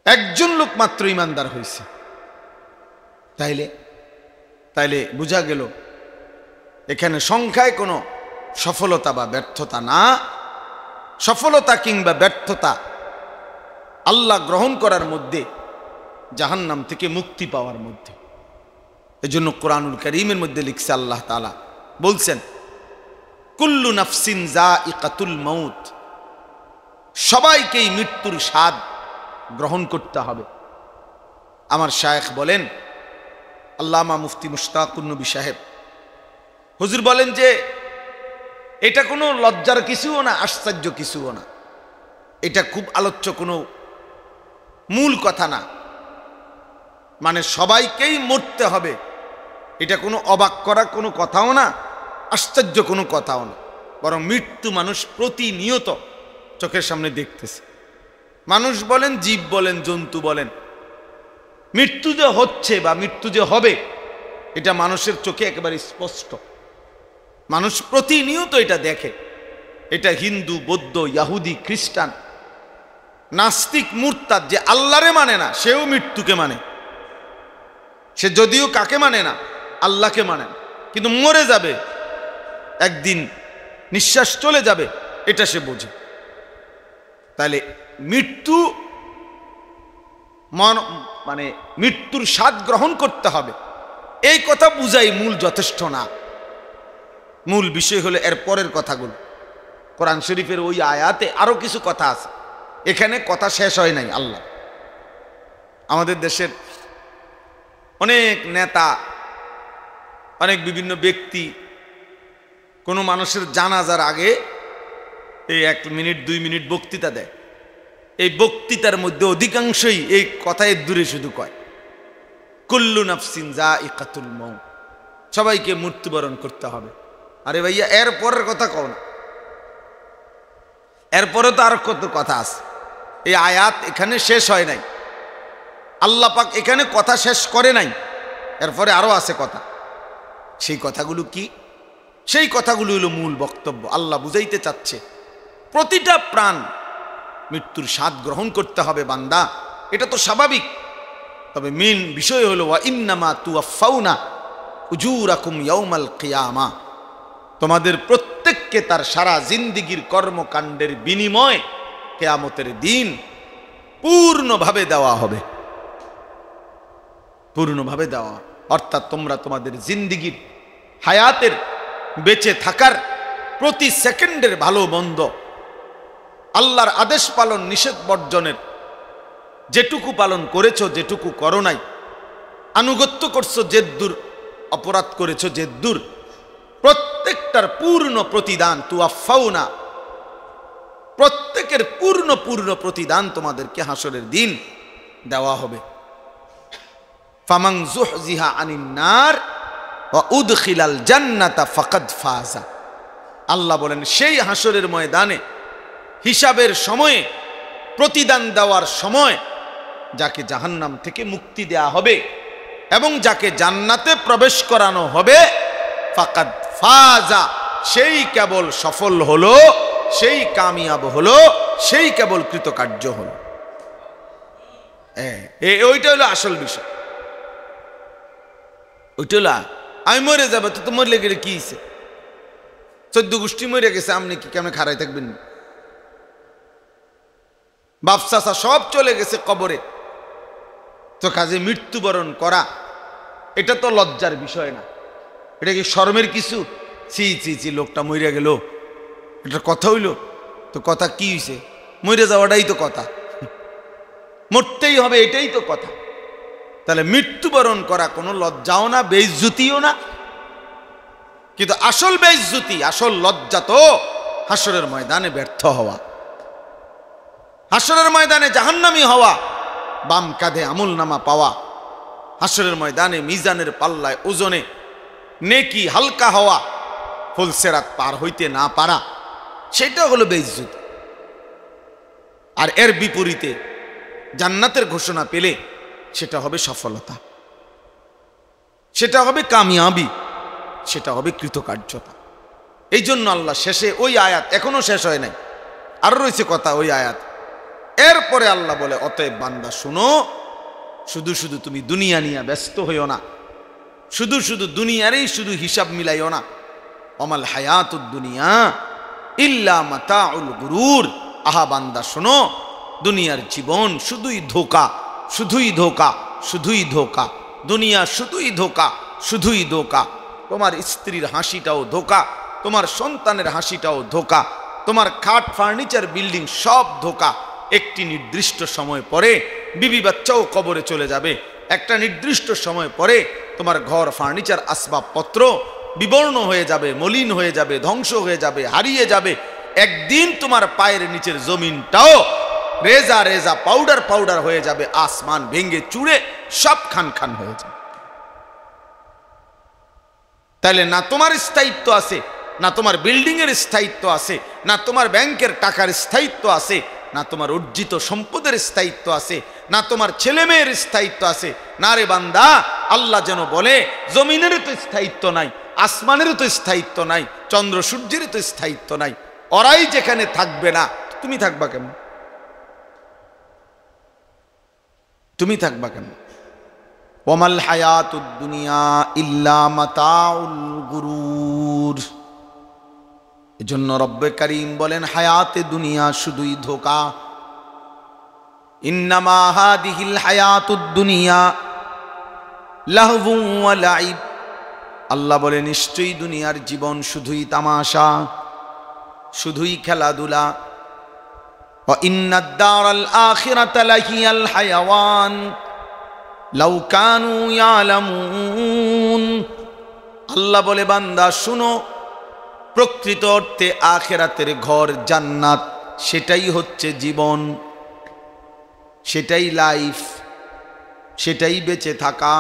একজন লোক মাত্র ইমানদার হয়েছে। তাইলে বোঝা গেল এখানে সংখ্যায় কোনো সফলতা বা ব্যর্থতা না। সফলতা কিংবা ব্যর্থতা আল্লাহ গ্রহণ করার মধ্যে, জাহান্নাম থেকে মুক্তি পাওয়ার মধ্যে। এজন্য কোরআনুল কারীমের মধ্যে লিখছে আল্লাহ তাআলা বলছেন, কুল্লু নাফসিন যায়িকাতুল মাউত, সবাইকেই মৃত্যুর স্বাদ গ্রহণ করতে হবে। আমার শায়েখ বলেন, আল্লামা মুফতি মুশতাকুর নবী সাহেব হুজুর বলেন যে এটা কোনো লজ্জার কিছুও না, আশ্চর্য কিছুও না, এটা খুব আলোচ্য কোনো মূল কথা না। মানে সবাইকেই মরতে হবে, এটা কোনো অবাক করা কোনো কথাও না, আশ্চর্য কোনো কথাও না। বরং মৃত্যু মানুষ প্রতিনিয়ত চোখের সামনে দেখতেছে। মানুষ বলেন, জীব বলেন, জন্তু বলেন, মৃত্যু যে হচ্ছে বা মৃত্যু যে হবে এটা মানুষের চোখে একেবারে স্পষ্ট। মানুষ প্রতিনিয়ত এটা দেখে। এটা হিন্দু, বৌদ্ধ, ইহুদি, খ্রিস্টান, নাস্তিক, মুরতাদ, যে আল্লাহরে মানে না সেও মৃত্যুকে মানে। সে যদিও কাকে মানে না, আল্লাহকে মানে না, কিন্তু মরে যাবে একদিন, নিঃশ্বাস চলে যাবে, এটা সে বোঝে। তাহলে মৃত্যু মানে মৃত্যুর স্বাদ গ্রহণ করতে হবে, এই কথা বুঝাই মূল যথেষ্ট না, মূল বিষয় হলো এর পরের কথাগুলো। কোরআন শরীফের ওই আয়াতে আরো কিছু কথা আছে, এখানে কথা শেষ হয় নাই। আল্লাহ আমাদের দেশের অনেক নেতা, অনেক বিভিন্ন ব্যক্তি কোনো মানুষের জানাজার আগে এই 1 মিনিট 2 মিনিট বক্তৃতা দেয়। এই বক্তৃতার মধ্যে অধিকাংশই এই কথায় দূরে শুধু কয় কুল্লু নাফসিন যায়িকাতুল মউত, সবাইকে মৃত্যুবরণ করতে হবে। আরে ভাইয়া, এর পরের কথা কও না, এরপরে তো আর কত কথা আছে। এই আয়াত এখানে শেষ হয় নাই, আল্লাহ পাক এখানে কথা শেষ করে নাই, এরপরে আরো আছে কথা। সেই কথাগুলো কি? সেই কথাগুলো হলো মূল বক্তব্য। আল্লাহ বুঝাইতে চাচ্ছে প্রতিটা প্রাণ মৃত্যুর স্বাদ গ্রহণ করতে হবে বান্দা, এটা তো স্বাভাবিক। তবে মেন বিষয় হলো ওয়া ইন্নামা তুওয়াফাউনা উজুরাকুম ইয়াউমাল কিয়ামা, তোমাদের প্রত্যেককে তার সারা জিন্দেগীর কর্মকাণ্ডের বিনিময় কিয়ামতের দিন পূর্ণভাবে দেওয়া হবে, পূর্ণভাবে দেওয়া। অর্থাৎ তোমরা তোমাদের জিন্দেগীর হায়াতের বেঁচে থাকার প্রতি সেকেন্ডের ভালো মন্দ, আল্লাহর আদেশ পালন নিষেধ বর্জনের যেটুকু পালন করেছো, যেটুকু করো নাই, আনুগত্য করছো যেদ্দূর, অপরাধ করেছো যেদ্দূর, প্রত্যেকটার পূর্ণ প্রতিদান তুওয়াফাউনা, প্রত্যেকের পূর্ণ প্রতিদান তোমাদেরকে হাসরের দিন দেওয়া হবে। ফামান যুহজিহা আনিন নার ওয়া উদখিলাল জান্নাতা ফাকাদ ফাজা। আল্লাহ বলেন সেই হাসরের ময়দানে হিসাবের সময়ে, প্রতিদান দেওয়ার সময় যাকে জাহান্নাম থেকে মুক্তি দেয়া হবে এবং যাকে জান্নাতে প্রবেশ করানো হবে, ফাকাদ ফাজা, সেই কেবল সফল হলো, সেই কামিয়াব হলো, সেই কেবল কৃতকার্য হলো। ওইটা হলো আসল বিষয়। ওইটা হলো আমি মরে যাবো, তো মরলে গেলে কি হয়েছে? 14 গোষ্ঠী মরে গেছে, আপনি কি কেমন খাড়াই থাকবেন? বাপ চাচা সব চলে গেছে কবরে, তো কাজে মৃত্যুবরণ করা এটা তো লজ্জার বিষয় না, এটা কি শরমের কিছু? ছি, লোকটা মরে গেল, এটা কথা হইল? তো কথা কি হয়েছে? মরে যাওয়াটাই তো কথা, মরতেই হবে, এটাই তো কথা। তাহলে মৃত্যুবরণ করা কোনো লজ্জাও না, বেইজ্জতিও না। কিন্তু আসল বেইজ্জতি, আসল লজ্জা তো হাসরের ময়দানে ব্যর্থ হওয়া, হাসরের ময়দানে জাহান্নামী হওয়া, বাম কাঁধে আমল নামা পাওয়া, হাসরের ময়দানে মিজানের পাল্লায় ওজনে নেকি হালকা হওয়া, ফুলসেরাত পার হইতে না পারা, সেটা হলো বেইজ্জতি। আর এর বিপরীতে জান্নাতের ঘোষণা পেলে সেটা হবে সফলতা, সেটা হবে কামিয়াবি, সেটা হবে কৃতকার্যতা। এই জন্য আল্লাহ শেষে ওই আয়াত, এখনো শেষ হয় নাই, আরো রয়েছে কথা ওই আয়াত। এরপরে আল্লাহ বলে, অতএব বান্দা শুনো, শুধু শুধু তুমি দুনিয়া নিয়ে ব্যস্ত হইও না, শুধু শুধু দুনিয়ারই শুধু হিসাব মিলাইও না। অমাল হায়াতুদ দুনিয়া ইল্লা মাতাউল গুরুর। আহা বান্দা শোনো, দুনিয়ার জীবন শুধুই ধোঁকা, শুধুই ধোঁকা, শুধুই ধোঁকা। দুনিয়া শুধুই ধোঁকা, শুধুই ধোঁকা। তোমার স্ত্রীর হাসিটাও ধোঁকা, তোমার সন্তানের হাসিটাও ধোঁকা, তোমার খাট ফার্নিচার বিল্ডিং সব ধোঁকা। একটি নির্দিষ্ট সময় পরে বিবি বাচ্চাও কবরে চলে যাবে। একটা নির্দিষ্ট সময় পরে তোমার ঘর ফার্নিচার আসবাবপত্র বিবর্ণ হয়ে যাবে, মলিন হয়ে যাবে, ধ্বংস হয়ে যাবে, হারিয়ে যাবে। একদিন তোমার পায়ের নিচের জমিনটাও রেজা রেজা পাউডার পাউডার হয়ে যাবে, আসমান ভেঙে চুড়ে সব খান খান হয়ে যাবে। তাহলে না তোমার স্থায়িত্ব আছে, না তোমার বিল্ডিং এর স্থায়িত্ব আছে, না তোমার ব্যাংকের টাকার স্থায়িত্ব আছে, না তোমার অর্জিত সম্পদের স্থায়িত্ব আছে, না তোমার ছেলে মেয়ের স্থায়িত্ব আছে। না রে বান্দা, আল্লাহ যেন বলে জমিনেরও তো স্থায়িত্ব নাই, আসমানেরও তো স্থায়িত্ব নাই, চন্দ্র সূর্যেরও তো স্থায়িত্ব নাই। ওরাই যেখানে থাকবে না, তুমি থাকবা কেন? তুমি থাকবা কেন? ওয়ামাল হায়াতুদ দুনিয়া ইল্লা মাতাউল গুরুর। এজন্য রব্বে কারীম বলেন, হায়াতে দুনিয়া শুধুই ধোঁকা। ইন্নামা হাদিহিল হায়াতুদ দুনিয়া, লাহবুন ওয়া লাইব। আল্লাহ বলে নিশ্চয়ই দুনিয়ার জীবন শুধুই তামাশা, শুধুই খেলাধুলা। ওয়া ইন্নাদ দারাল আখিরাতা লাহিয়াল হায়াওয়ান লাউ কানু ইয়ালামুন। আল্লাহ বলে বান্দা শুনো, প্রকৃত অর্থে আখিরাতের ঘর জান্নাত, সেটাই হচ্ছে জীবন, সেটাই লাইফ, সেটাই বেঁচে থাকা।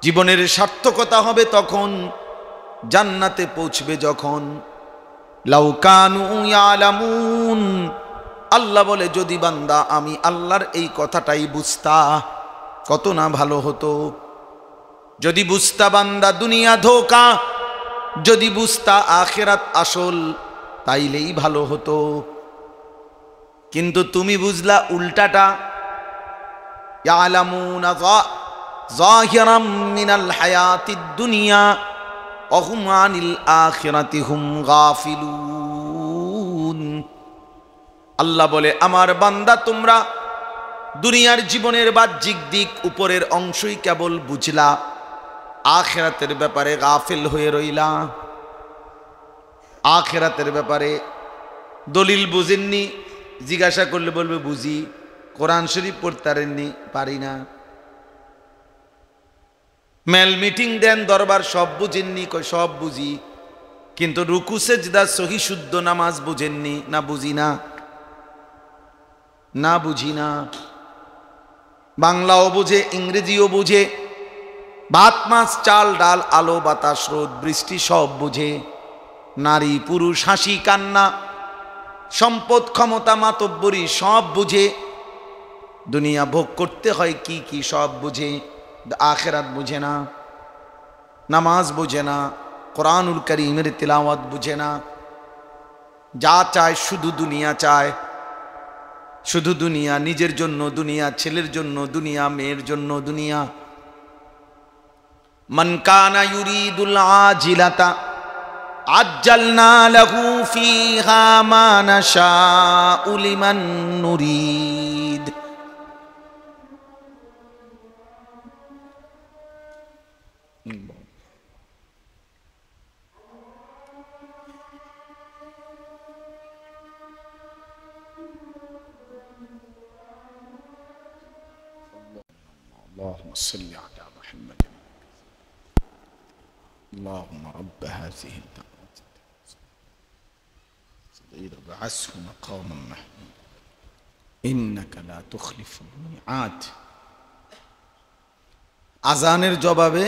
জীবনের সার্থকতা হবে তখন, জান্নাতে পৌঁছবে যখন। লাউ কানু ইয়ালামুন। আল্লাহ বলে যদি বান্দা আমি আল্লাহর এই কথাটাই বুঝতা, কত না ভালো হতো। যদি বুঝতা বান্দা দুনিয়া ধোঁকা, যদি বুঝতা আখিরাত আসল, তাইলেই ভালো হতো। কিন্তু তুমি বুঝলা উল্টাটা। ইয়ালামুনা যাহিরাম মিনাল হায়াতিদ দুনিয়া ওয়া হুম আনিল আখিরাতি হুম গাফিলুন। আল্লাহ বলে আমার বান্দা তোমরা দুনিয়ার জীবনের বাহ্যিক দিক, উপরের অংশই কেবল বুঝলা, আখিরাতের ব্যাপারে গাফিল হয়ে রইলা। আখিরাতের ব্যাপারে দলিল বুঝেননি, জিজ্ঞাসা করলে বলবে বুঝি। কোরআন শরীফ পড়তে পারেননি, পারি না। মেল মিটিং দেন, দরবার সব বুঝেননি, কই সব বুঝি। কিন্তু রুকু সেজদা সহি শুদ্ধ নামাজ বুঝেননি, না বুঝি না, না বুঝি না। বাংলাও বুঝে, ইংরেজিও বুঝে, ভাত মাছ চাল ডাল আলো বাতাস রোদ বৃষ্টি সব বুঝে। নারী পুরুষ হাসি কান্না সম্পদ ক্ষমতা মাতব্বরি সব বুঝে। দুনিয়া ভোগ করতে হয় কি কি সব বুঝে, আখিরাত বুঝে না। নামাজ বুঝে না, কোরআনুল কারীমের তিলাওয়াত বুঝে না। যা চায় শুধু দুনিয়া চায়, শুধু দুনিয়া, নিজের জন্য দুনিয়া, ছেলের জন্য দুনিয়া, মেয়ের জন্য দুনিয়া। মান কানা ইউরিদুল আজিলাতা আজ্জালনা লাহু ফিহা মা নাশাউ লিমান নুরিদ। اللهم صل على محمد اللهم رب هذه الدعوة ابعثه مقاما محمودا إنك لا تخلف الميعاد। আজানের জবাবে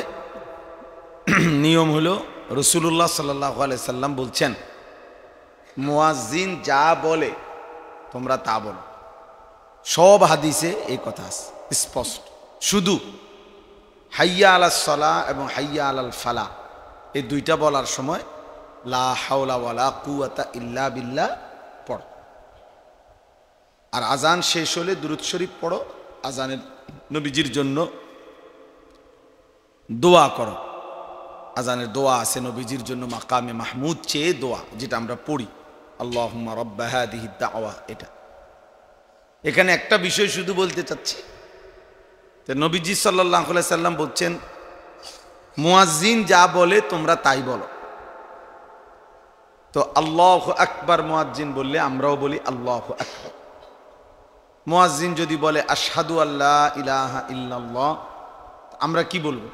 নিয়ম হলো রাসূলুল্লাহ সাল্লাল্লাহু আলাইহি সাল্লাম বলছেন, মুয়াজ্জিন যা বলে তোমরা তা বলো। সব হাদিসে এই কথা আছে স্পষ্ট। শুধু হাইয়া আলাস সালাহ এবং হাইয়া আলাল ফালাহ এই দুইটা বলার সময় লা হাওলা ওয়ালা কুওয়াতা ইল্লা বিল্লাহ পড়ো। আর আজান শেষ হলে দুরূদ শরীফ পড়ো, আজানের নবীজির জন্য দোয়া করো। আজানের দোয়া আছে নবীজির জন্য মাকামে মাহমুদ চেয়ে দোয়া, যেটা আমরা পড়ি আল্লাহুম্মা রাব্বা হাযিহি দাওয়া। এটা এখানে একটা বিষয় শুধু বলতে চাচ্ছি, তো নবীজি সাল্লাল্লাহু আলাইহি সাল্লাম বলছেন মুয়াজ্জিন যা বলে তোমরা তাই বলো। তো আল্লাহু আকবার মুয়াজ্জিন বললে আমরাও বলি আল্লাহু আকবার। মুয়াজ্জিন যদি বলে আশহাদু আল্লা ইলাহা ইল্লাল্লাহ, আমরা কি বলবো?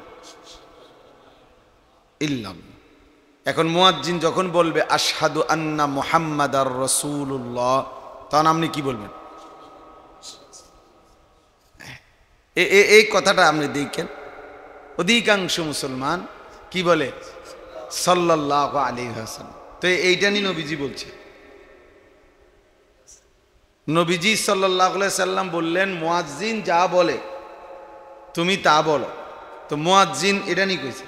ইল্লাল্লাহ। এখন মুয়াজ্জিন যখন বলবে আশহাদু আন্না মুহাম্মাদার রাসূলুল্লাহ, তখন আপনি কি বলবেন? এই কথাটা আপনি দেখেন, অধিকাংশ মুসলমান কি বলে? সাল্লাল্লাহু আলাইহি ওয়াসাল্লাম। তো এইটা নিয়ে নবীজি বলছে। নবীজি সাল্লাল্লাহু আলাইহি সাল্লাম বললেন মুয়াজ্জিন যা বলে তুমি তা বলো। তো মুয়াজ্জিন এটা নিয়ে কইছে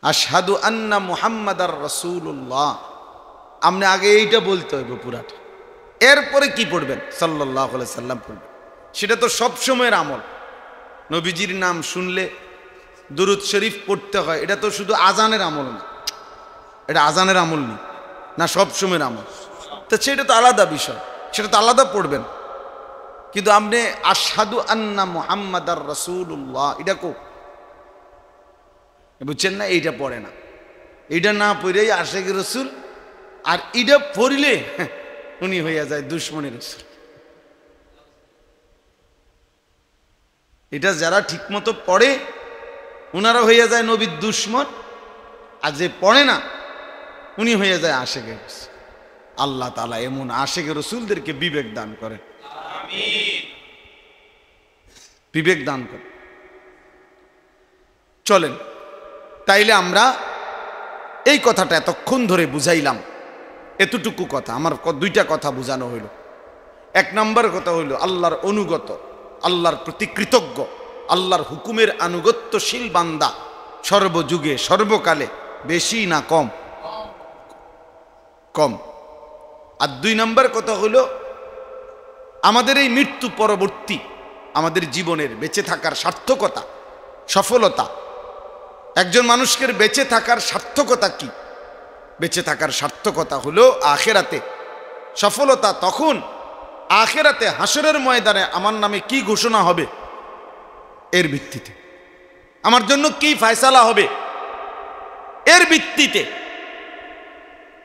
আশহাদু আন্না মুহাম্মাদার রাসূলুল্লাহ। আপনি আগে এইটা বলতে হইব পুরাটা, এরপরে কি পড়বেন? সাল্লাল্লাহু আলাইহি সাল্লাম পড়বেন। সেটা তো সব সময়ের আমল। নবীজির নাম শুনলে দুরূদ শরীফ পড়তে হয়, এটা তো শুধু আজানের আমল না, এটা আজানের আমল নেই না, সব সময়ের আমল। তো সেটা তো আলাদা বিষয়, সেটা তো আলাদা পড়বেন। কিন্তু আপনি আশহাদু আন্না মুহাম্মাদার রাসূলুল্লাহ এটা কো বুঝছেন না, এইটা পড়ে না, এইটা না পড়েই আশিক রসুল, আর এটা পড়লে উনি হইয়া যায় দুশ্মনের রসুল। এটা যারা ঠিক মতো পড়ে উনারা হইয়া যায় নবীর দুশ্মন, আর যে পড়ে না উনি হইয়া যায় আশিকের রসুল। আল্লাহ তাআলা এমন আশিকের রসুলদেরকে বিবেক দান করে, বিবেক দান করে। চলেন তাইলে আমরা এই কথাটা এতক্ষণ ধরে বুঝাইলাম, এতটুকু কথা আমার দুইটা কথা বোঝানো হইল। এক নম্বর কথা হইল আল্লাহর অনুগত, আল্লাহর প্রতি কৃতজ্ঞ, আল্লাহর হুকুমের আনুগত্যশীল বান্দা সর্বযুগে সর্বকালে বেশি না কম? কম। আর দুই নম্বর কথা হইল আমাদের এই মৃত্যু পরবর্তী আমাদের জীবনের বেঁচে থাকার সার্থকতা, সফলতা। একজন মানুষকে বেঁচে থাকার সার্থকতা কি? বেঁচে থাকার সার্থকতা হলো আখিরাতে সফলতা। তখন আখিরাতে হাসরের ময়দানে আমার নামে কি ঘোষণা হবে এর ভিত্তিতে, আমার জন্য কি ফয়সালা হবে এর ভিত্তিতে,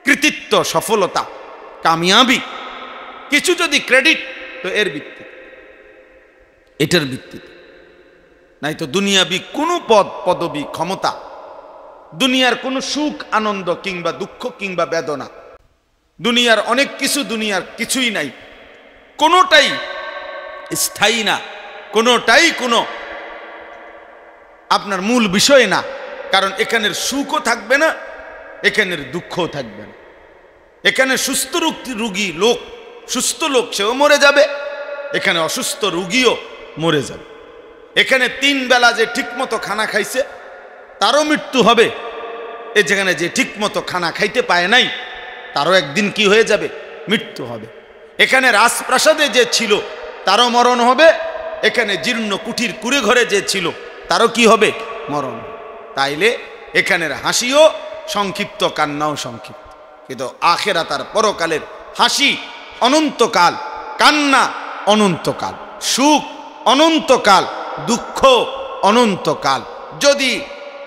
কৃতিত্ব, সফলতা, কামিয়াবি, কিছু যদি ক্রেডিট তো এর ভিত্তিতে, এটার ভিত্তিতে। নাই তো দুনিয়াবি কোনো পদ পদবি ক্ষমতা, দুনিয়ার কোনো সুখ আনন্দ কিংবা দুঃখ কিংবা বেদনা, দুনিয়ার অনেক কিছু, দুনিয়ার কিছুই নাই, কোনোটাই স্থায়ী না, কোনোটাই কোনো আপনার মূল বিষয় না। কারণ এখানের সুখও থাকবে না, এখানের দুঃখও থাকবে না। এখানে সুস্থ রুগী লোক, সুস্থ লোক সেও মরে যাবে, এখানে অসুস্থ রুগীও মরে যাবে। এখানে 3 বেলা যে ঠিকমতো খানা খাইছে তারও মৃত্যু হবে, এ যেখানে যে ঠিকমতো খানা খাইতে পায় নাই তারও একদিন কি হয়ে যাবে? মৃত্যু হবে। এখানে রাজপ্রাসাদে যে ছিল তারও মরণ হবে, এখানে জীর্ণ কুঠির কুড়ে ঘরে যে ছিল তারও কি হবে? মরণ। তাইলে এখানের হাসিও সংক্ষিপ্ত, কান্নাও সংক্ষিপ্ত, কিন্তু আখিরাত আর পরকালের হাসি অনন্তকাল, কান্না অনন্তকাল, সুখ অনন্তকাল, দুঃখ অনন্তকাল। যদি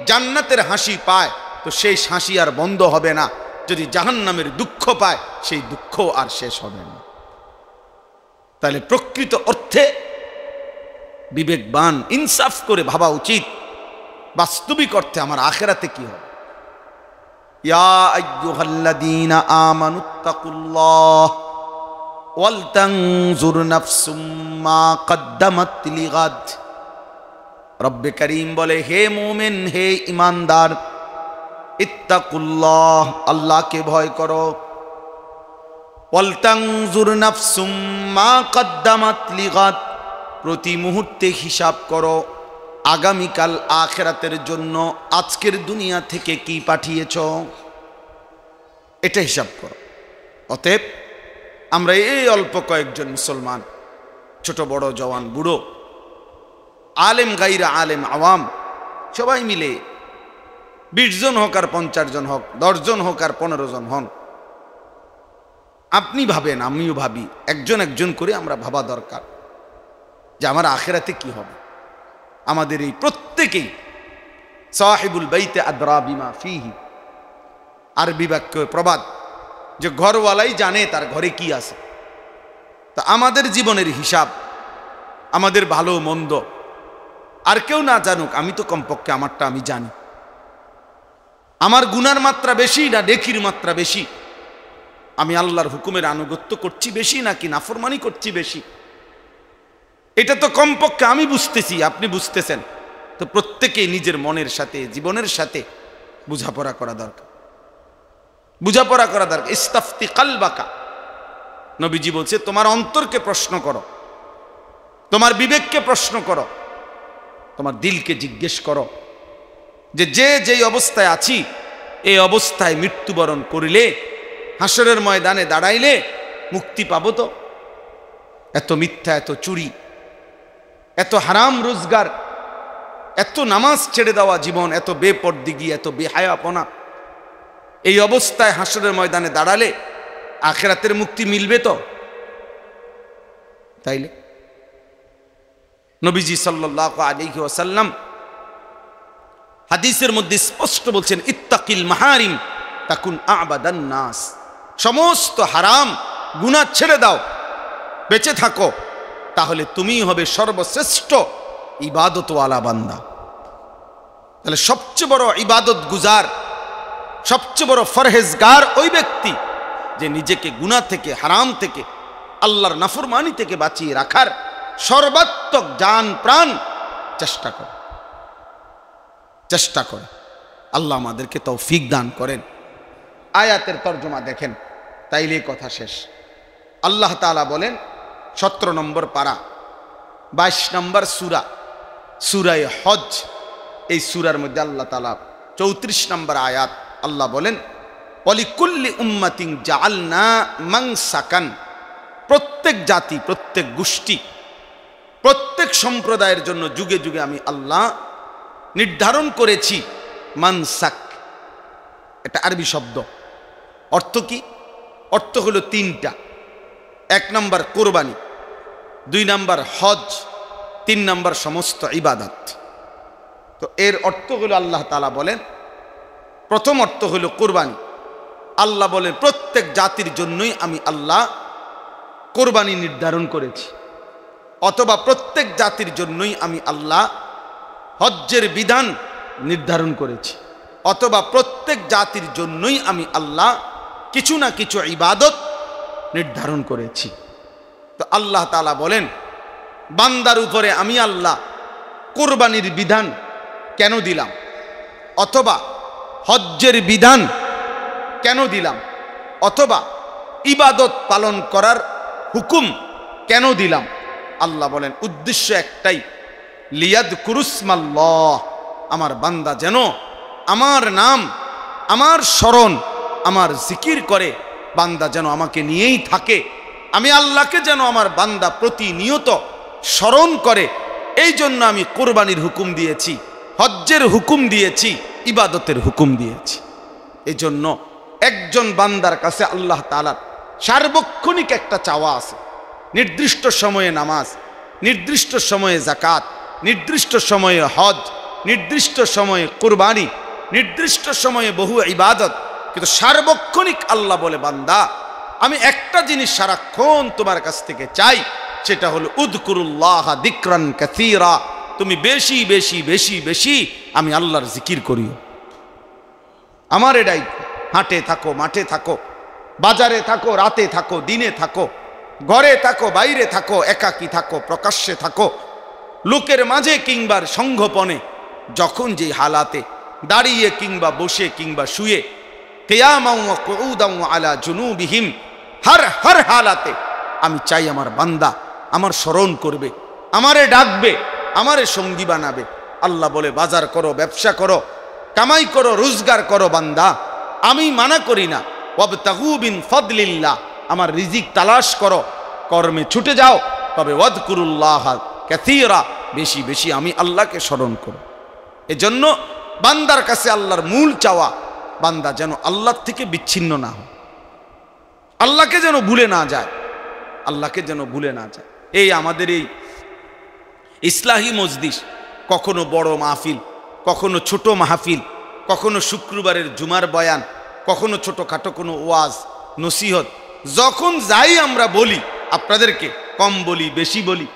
জান্নাতের হাসি পায় তো সেই হাসি আর বন্ধ হবে না, যদি জাহান্নামের দুঃখ পায় সেই দুঃখ আর শেষ হবে না। তাহলে প্রকৃত অর্থে বিবেকবান ইনসাফ করে ভাবা উচিত বাস্তবিক অর্থে আমার আখিরাতে কি হবে। ইয়া আইয়ুহাল্লাযীনা আমানুত্তাকুল্লাহ ওয়াল তানজুর নাফসুম মা কদ্দামাত লিগাদ। রব্বে করিম বলে, হে মুমিন, হে ঈমানদার, ইত্তাকুল্লাহ, আল্লাহকে ভয় করো। ওয়াল তানজুর নাফসুম মা কদ্দামাত লিগাদ, প্রতি মুহূর্তে হিসাব করো আগামীকাল আখিরাতের জন্য আজকের দুনিয়া থেকে কি পাঠিয়েছ, এটা হিসাব করো। অতএব আমরা এই অল্প কয়েকজন মুসলমান, ছোট বড় জওয়ান বুড়ো, আলেম গাইরা আলেম আওয়াম, সবাই মিলে 20 জন হোক আর 50 জন হোক, 10 জন হোক আর 15 জন হন, আপনি ভাবেন, আমিও ভাবি, একজন একজন করে আমরা ভাবা দরকার যে আমার আখিরাতে কি হবে। আমাদের এই প্রত্যেকেই সাহিবুল বাইতে আদরা বিমা ফিহি, আরবি বাক্য প্রবাদ যে ঘরওয়ালাই জানে তার ঘরে কি আছে। তা আমাদের জীবনের হিসাব, আমাদের ভালো মন্দ আর কেউ না জানুক, আমি তো কমপক্ষে আমারটা আমি জানি। আমার গুনার মাত্রা বেশি না নেকির মাত্রা বেশি, আমি আল্লাহর হুকুমের আনুগত্য করছি বেশি নাকি নাফরমানি করছি বেশি, এটা তো কমপক্ষে আমি বুঝতেছি, আপনি বুঝতেছেন। তো প্রত্যেকেই নিজের মনের সাথে, জীবনের সাথে বুঝাপড়া করা দরকার, বুঝাপড়া করা দরকার। ইস্তাফতি কালবাকা, নবীজি বলছে তোমার অন্তরকে প্রশ্ন করো, তোমার বিবেককে প্রশ্ন করো, তোমার দিলকে জিজ্ঞেস করো যে যেই অবস্থায় আছি এই অবস্থায় মৃত্যুবরণ করিলে, হাসরের ময়দানে দাঁড়াইলে মুক্তি পাবো তো? এত মিথ্যা, এত চুরি, এত হারাম রোজগার, এত নামাজ ছেড়ে দেওয়া জীবন, এত বেপরদিগি, এত বেহায়াপনা, এই অবস্থায় হাসরের ময়দানে দাঁড়ালে আখিরাতের মুক্তি মিলবে তো? তাইলে নবীজি সাল্লাল্লাহু আলাইহি ওয়াসাল্লাম হাদিসের মধ্যে স্পষ্ট বলছেন, ইত্তাকিল মাহারিম তাকুন আবাদান নাস। সমস্ত হারাম গুনাহ ছেড়ে দাও, বেঁচে থাকো, তাহলে তুমিই হবে সর্বশ্রেষ্ঠ ইবাদতওয়ালা বান্দা। তাহলে সবচেয়ে বড় ইবাদত গুজার, সবচেয়ে বড় ফরহেজগার ওই ব্যক্তি যে নিজেকে গুনাহ থেকে, হারাম থেকে, আল্লাহর নাফরমানি থেকে বাঁচিয়ে রাখার সর্বাত্মক জান প্রাণ চেষ্টা করে। আল্লাহ আমাদেরকে তৌফিক দান করেন। আয়াতের তর্জমা দেখেন, তাইলে কথা শেষ। আল্লাহ তাআলা বলেন 17 নম্বর পারা 22 নম্বর সূরা, সূরায়ে হজ। এই সূরার মধ্যে আল্লাহ তাআলা 34 নম্বর আয়াত আল্লাহ বলেন, ওয়ালিকুল্লি উম্মাতিন জাআলনা মানসাকান। প্রত্যেক জাতি, প্রত্যেক গোষ্ঠী, প্রত্যেক সম্প্রদায়ের জন্য যুগে যুগে আমি আল্লাহ নির্ধারণ করেছি মানসাক। এটা আরবি শব্দ। অর্থ কি? অর্থ হলো 3টা। 1 নম্বর কোরবানি, 2 নম্বর হজ, 3 নম্বর সমস্ত ইবাদত। তো এর অর্থ হলো, আল্লাহ তাআলা বলেন, প্রথম অর্থ হলো কোরবানি। আল্লাহ বলেন প্রত্যেক জাতির জন্যই আমি আল্লাহ কোরবানি নির্ধারণ করেছি, অথবা প্রত্যেক জাতির জন্যই আমি আল্লাহ হজ্জের বিধান নির্ধারণ করেছি, অথবা প্রত্যেক জাতির জন্যই আমি আল্লাহ কিছু না কিছু ইবাদত নির্ধারণ করেছি। তো আল্লাহ তাআলা বলেন বান্দার উপরে আমি আল্লাহ কোরবানির বিধান কেন দিলাম, অথবা হজ্জের বিধান কেন দিলাম, অথবা ইবাদত পালন করার হুকুম কেন দিলাম? আল্লাহ বলেন উদ্দেশ্য একটাই, লিয়াযকুরুসমাল্লাহ, আমার বান্দা যেন আমার নাম, আমার স্মরণ, আমার জিকির করে, বান্দা যেন আমাকে নিয়েই থাকে, আমি আল্লাহকে যেন আমার বান্দা প্রতিনিয়ত স্মরণ করে। এই জন্য আমি কোরবানির হুকুম দিয়েছি, হজ্জের হুকুম দিয়েছি, ইবাদতের হুকুম দিয়েছি। এই জন্য একজন বান্দার কাছে আল্লাহ তাআলার সার্বক্ষণিক একটা চাওয়া আছে। নির্দিষ্ট সময়ে নামাজ, নির্দিষ্ট সময়ে যাকাত, নির্দিষ্ট সময়ে হজ, নির্দিষ্ট সময়ে কুরবানি, নির্দিষ্ট সময়ে বহু ইবাদত, কিন্তু সার্বক্ষণিক আল্লাহ বলে বান্দা আমি একটা জিনিস সারাক্ষণ তোমার কাছ থেকে চাই, সেটা হলো উযকুরুল্লাহ যিকরান কাসীরা। তুমি বেশি বেশি বেশি বেশি আমি আল্লাহর জিকির করিও। আমার এটাই, হাটে থাকো, মাঠে থাকো, বাজারে থাকো, রাতে থাকো, দিনে থাকো, ঘরে থাকো, বাইরে থাকো, একাকী থাকো, প্রকাশ্যে থাকো, লোকের মাঝে কিংবা সংঘপনে, যখন যে হালাতে, দাঁড়িয়ে কিংবা বসে কিংবা শুয়ে, কিয়ামান ওয়া কুউদান আলা জুনুবিহিম, হর হালাতে আমি চাই আমার বান্দা আমার স্মরণ করবে, আমারে ডাকবে, আমারে সঙ্গী বানাবে। আল্লাহ বলে বাজার করো, ব্যবসা করো, কামাই করো, রোজগার করো বান্দা, আমি মানা করি না। ওয়াবতাগু মিন ফাদলিল্লাহ, আমার রিজিক তালাশ করো, কর্মে ছুটে যাও, তবে ওয়াযকুরুল্লাহ কাসীরা, বেশি বেশি আমি আল্লাহকে স্মরণ করো। এজন্য বান্দার কাছে আল্লাহর মূল চাওয়া, বান্দা যেন আল্লাহ থেকে বিচ্ছিন্ন না হয়, আল্লাহকে যেন ভুলে না যায়, আল্লাহকে যেন ভুলে না যায়। এই আমাদের এই ইসলাহি মজলিস, কখনো বড় মাহফিল, কখনো ছোট মাহফিল, কখনো শুক্রবারের জুমার বয়ান, কখনো ছোটখাটো কোনো ওয়াজ নসিহত, যখন যাই আমরা বলি, আপনাদেরকে কম বলি বেশি বলি,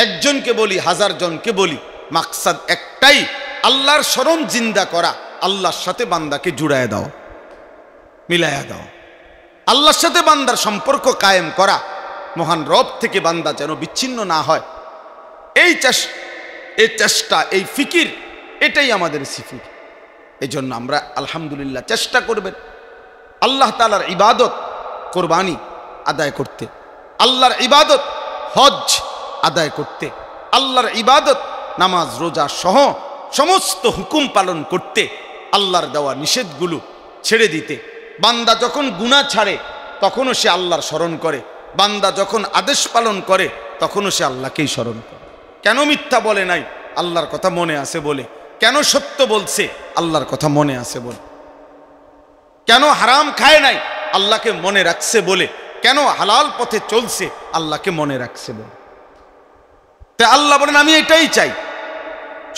একজনকে বলি, 1000 জনকে বলি, মাকসাদ একটাই, আল্লাহর স্মরণ জিন্দা করা, আল্লাহর সাথে বান্দাকে জুড়ায় দাও, মিলায়া দাও, আল্লাহর সাথে বান্দার সম্পর্ক কায়েম করা, মহান রব থেকে বান্দা যেন বিচ্ছিন্ন না হয়। এই চেষ্টা, এই ফিকির, এটাই আমাদের সিফির। এই জন্য আমরা আলহামদুলিল্লাহ চেষ্টা করবেন আল্লাহ তাআলার ইবাদত কোরবানি আদায় করতে, আল্লাহর ইবাদত হজ আদায় করতে, আল্লাহর ইবাদত নামাজ রোজা সহ সমস্ত হুকুম পালন করতে, আল্লাহর দেওয়া নিষেধগুলো ছেড়ে দিতে। বান্দা যখন গুনাহ ছাড়ে তখনও সে আল্লাহর স্মরণ করে, বান্দা যখন আদেশ পালন করে তখনও সে আল্লাহকেই স্মরণ করে। কেন মিথ্যা বলে নাই? আল্লাহর কথা মনে আছে বলে। কেন সত্য বলছে? আল্লাহর কথা মনে আছে বলে। কেন হারাম খায় নাই? আল্লাহকে মনে রাখছে বলে। কেন হালাল পথে চলছে? আল্লাহকে মনে রাখছে বলে। তাই আল্লাহ বলেন আমি এটাই চাই,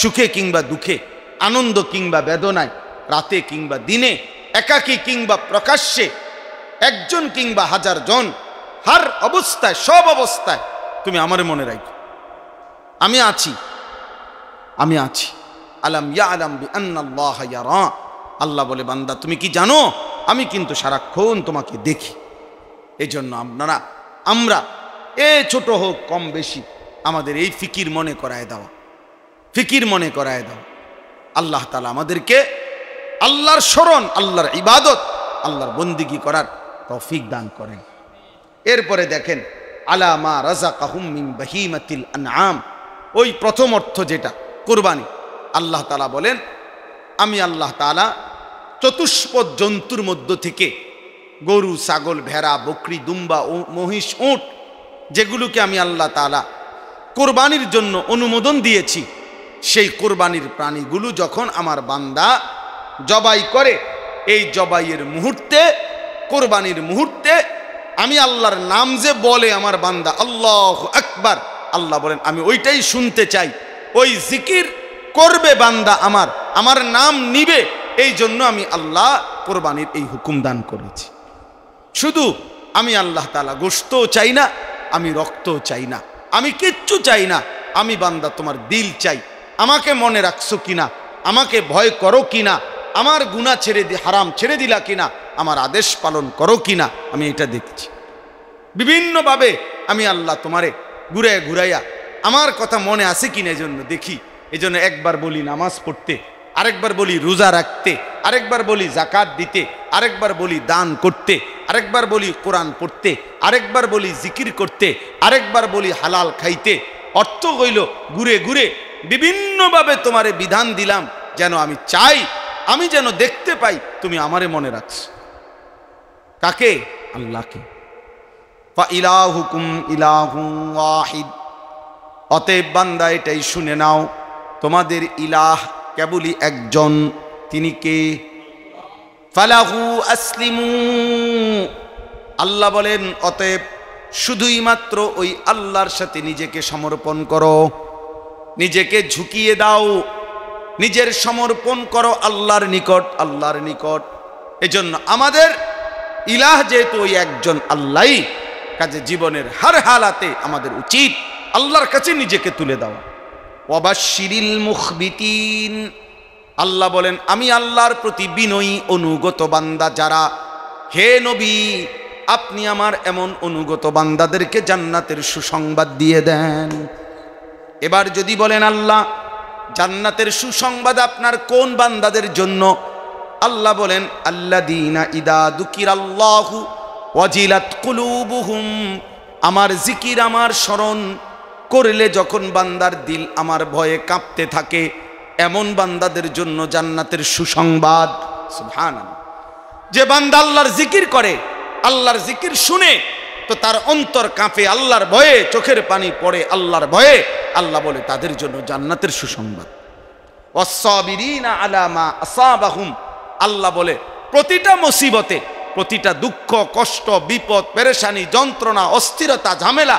সুখে কিংবা দুঃখে, আনন্দ কিংবা বেদনায়, রাতে কিংবা দিনে, একাকী কিংবা প্রকাশ্যে, একজন কিংবা হাজার জন, হার অবস্থায়, সব অবস্থায় তুমি আমার মনে রাখো আমি আছি, আমি আছি। আলাম ইয়ালাম বিআন্নাল্লাহা ইয়ারা, আল্লাহ বলে বান্দা তুমি কি জানো আমি কিন্তু সারাক্ষণ তোমাকে দেখি। এই জন্য আমরা ছোট হোক কম বেশি আমাদের এই ফিকির মনে করায় দেওয়া, ফিকির মনে করায় দাও। আল্লাহ তাআলা আমাদেরকে আল্লাহর স্মরণ, আল্লাহর ইবাদত, আল্লাহর বন্দিগি করার তৌফিক দান করেন। এরপরে দেখেন আলা মা রাযাকাহুম মিন বাহিমাতিল আনআম, ওই প্রথম অর্থ যেটা কুরবানি, আল্লাহ তাআলা বলেন আমি আল্লাহ তাআলা চতুষ্পদ জন্তুর মধ্য থেকে গরু, ছাগল, ভেড়া, বকরি, দুম্বা, মহিষ, উট, যেগুলোকে আমি আল্লাহ তাআলা কোরবানির জন্য অনুমোদন দিয়েছি, সেই কোরবানির প্রাণীগুলো যখন আমার বান্দা জবাই করে, এই জবাইয়ের মুহূর্তে, কোরবানির মুহূর্তে আমি আল্লাহর নাম যে বলে আমার বান্দা আল্লাহু আকবার, আল্লাহ বলেন আমি ওইটাই শুনতে চাই। ওই জিকির করবে বান্দা আমার নাম নিবে, এই জন্য আমি আল্লাহ কোরবানির এই হুকুম দান করেছি। শুধু আমি আল্লাহ তাআলা গোশতও চাই না, আমি রক্তও চাই না, আমি কিচ্ছু চাই না, আমি বান্দা তোমার দিল চাই, আমাকে মনে রাখছো কিনা, আমাকে ভয় করো কিনা, আমার গুনাহ ছেড়ে হারাম ছেড়ে দিলা কিনা, আমার আদেশ পালন করো কিনা, আমি এটা দেখছি। বিভিন্নভাবে আমি আল্লাহ তোমারে ঘুরাইয়া ঘুরাইয়া আমার কথা মনে আছে কিনা এজন্য দেখি। এজন্য একবার বলি নামাজ পড়তে, আরেকবার বলি রোজা রাখতে, আরেকবার বলি যাকাত দিতে, আরেকবার বলি দান করতে, আরেকবার বলি কোরআন পড়তে, আরেকবার বলি জিকির করতে, আরেকবার বলি হালাল খাইতে। অর্থ হইল ঘুরে ঘুরে বিভিন্নভাবে তোমারে বিধান দিলাম, যেন আমি চাই, আমি যেন দেখতে পাই তুমি আমারে মনে রাখছো। কাকে? আল্লাহকে। ফা ইলাহুকুম ইলাহুন ওয়াহিদ, অতএব বান্দা এটাই শুনে নাও, তোমাদের ইলাহ কেবলই একজন, তিনি কে? ফালাহু আসলিমু, আল্লাহ বলেন অতএব শুধুই মাত্র ওই আল্লাহর সাথে নিজেকে সমর্পণ করো, নিজেকে ঝুঁকিয়ে দাও, নিজের সমর্পণ করো আল্লাহর নিকট, আল্লাহর নিকট। এজন্য আমাদের ইলাহ যেহেতু ওই একজন আল্লাহই, কাজে জীবনের হার হালাতে আমাদের উচিত আল্লাহর কাছে নিজেকে তুলে দেওয়া। ওয়াবাশশিরিল মুখবিতিন, আল্লাহ বলেন আমি আল্লাহর প্রতি বিনয়ী অনুগত বান্দা যারা, হে নবী আপনি আমার এমন অনুগত বান্দাদেরকে জান্নাতের সুসংবাদ দিয়ে দেন। এবার যদি বলেন আল্লাহ জান্নাতের সুসংবাদ আপনার কোন বান্দাদের জন্য? আল্লাহ বলেন আল্লাযীনা ইযা যুকিরাল্লাহু ওয়াজিলাত কুলুবুহুম, আমার জিকির, আমার স্মরণ করলে যখন বান্দার দিল আমার ভয়ে কাঁপতে থাকে, এমন বান্দাদের জন্য জান্নাতের সুসংবাদ। সুবহানাল্লাহ। যে বান্দা আল্লাহর জিকির করে, আল্লাহর জিকির শুনে তো তার অন্তর কাঁপে আল্লাহর ভয়ে, চোখের পানি পড়ে আল্লাহর ভয়ে, আল্লাহ বলে তাদের জন্য জান্নাতের সুসংবাদ। ওয়াস-সাবিরিনা আলা মা আসাবাহুম, আল্লাহ বলে প্রতিটা মুসিবতে, প্রতিটা দুঃখ, কষ্ট, বিপদ, পেরেশানি, যন্ত্রণা, অস্থিরতা, ঝামেলা,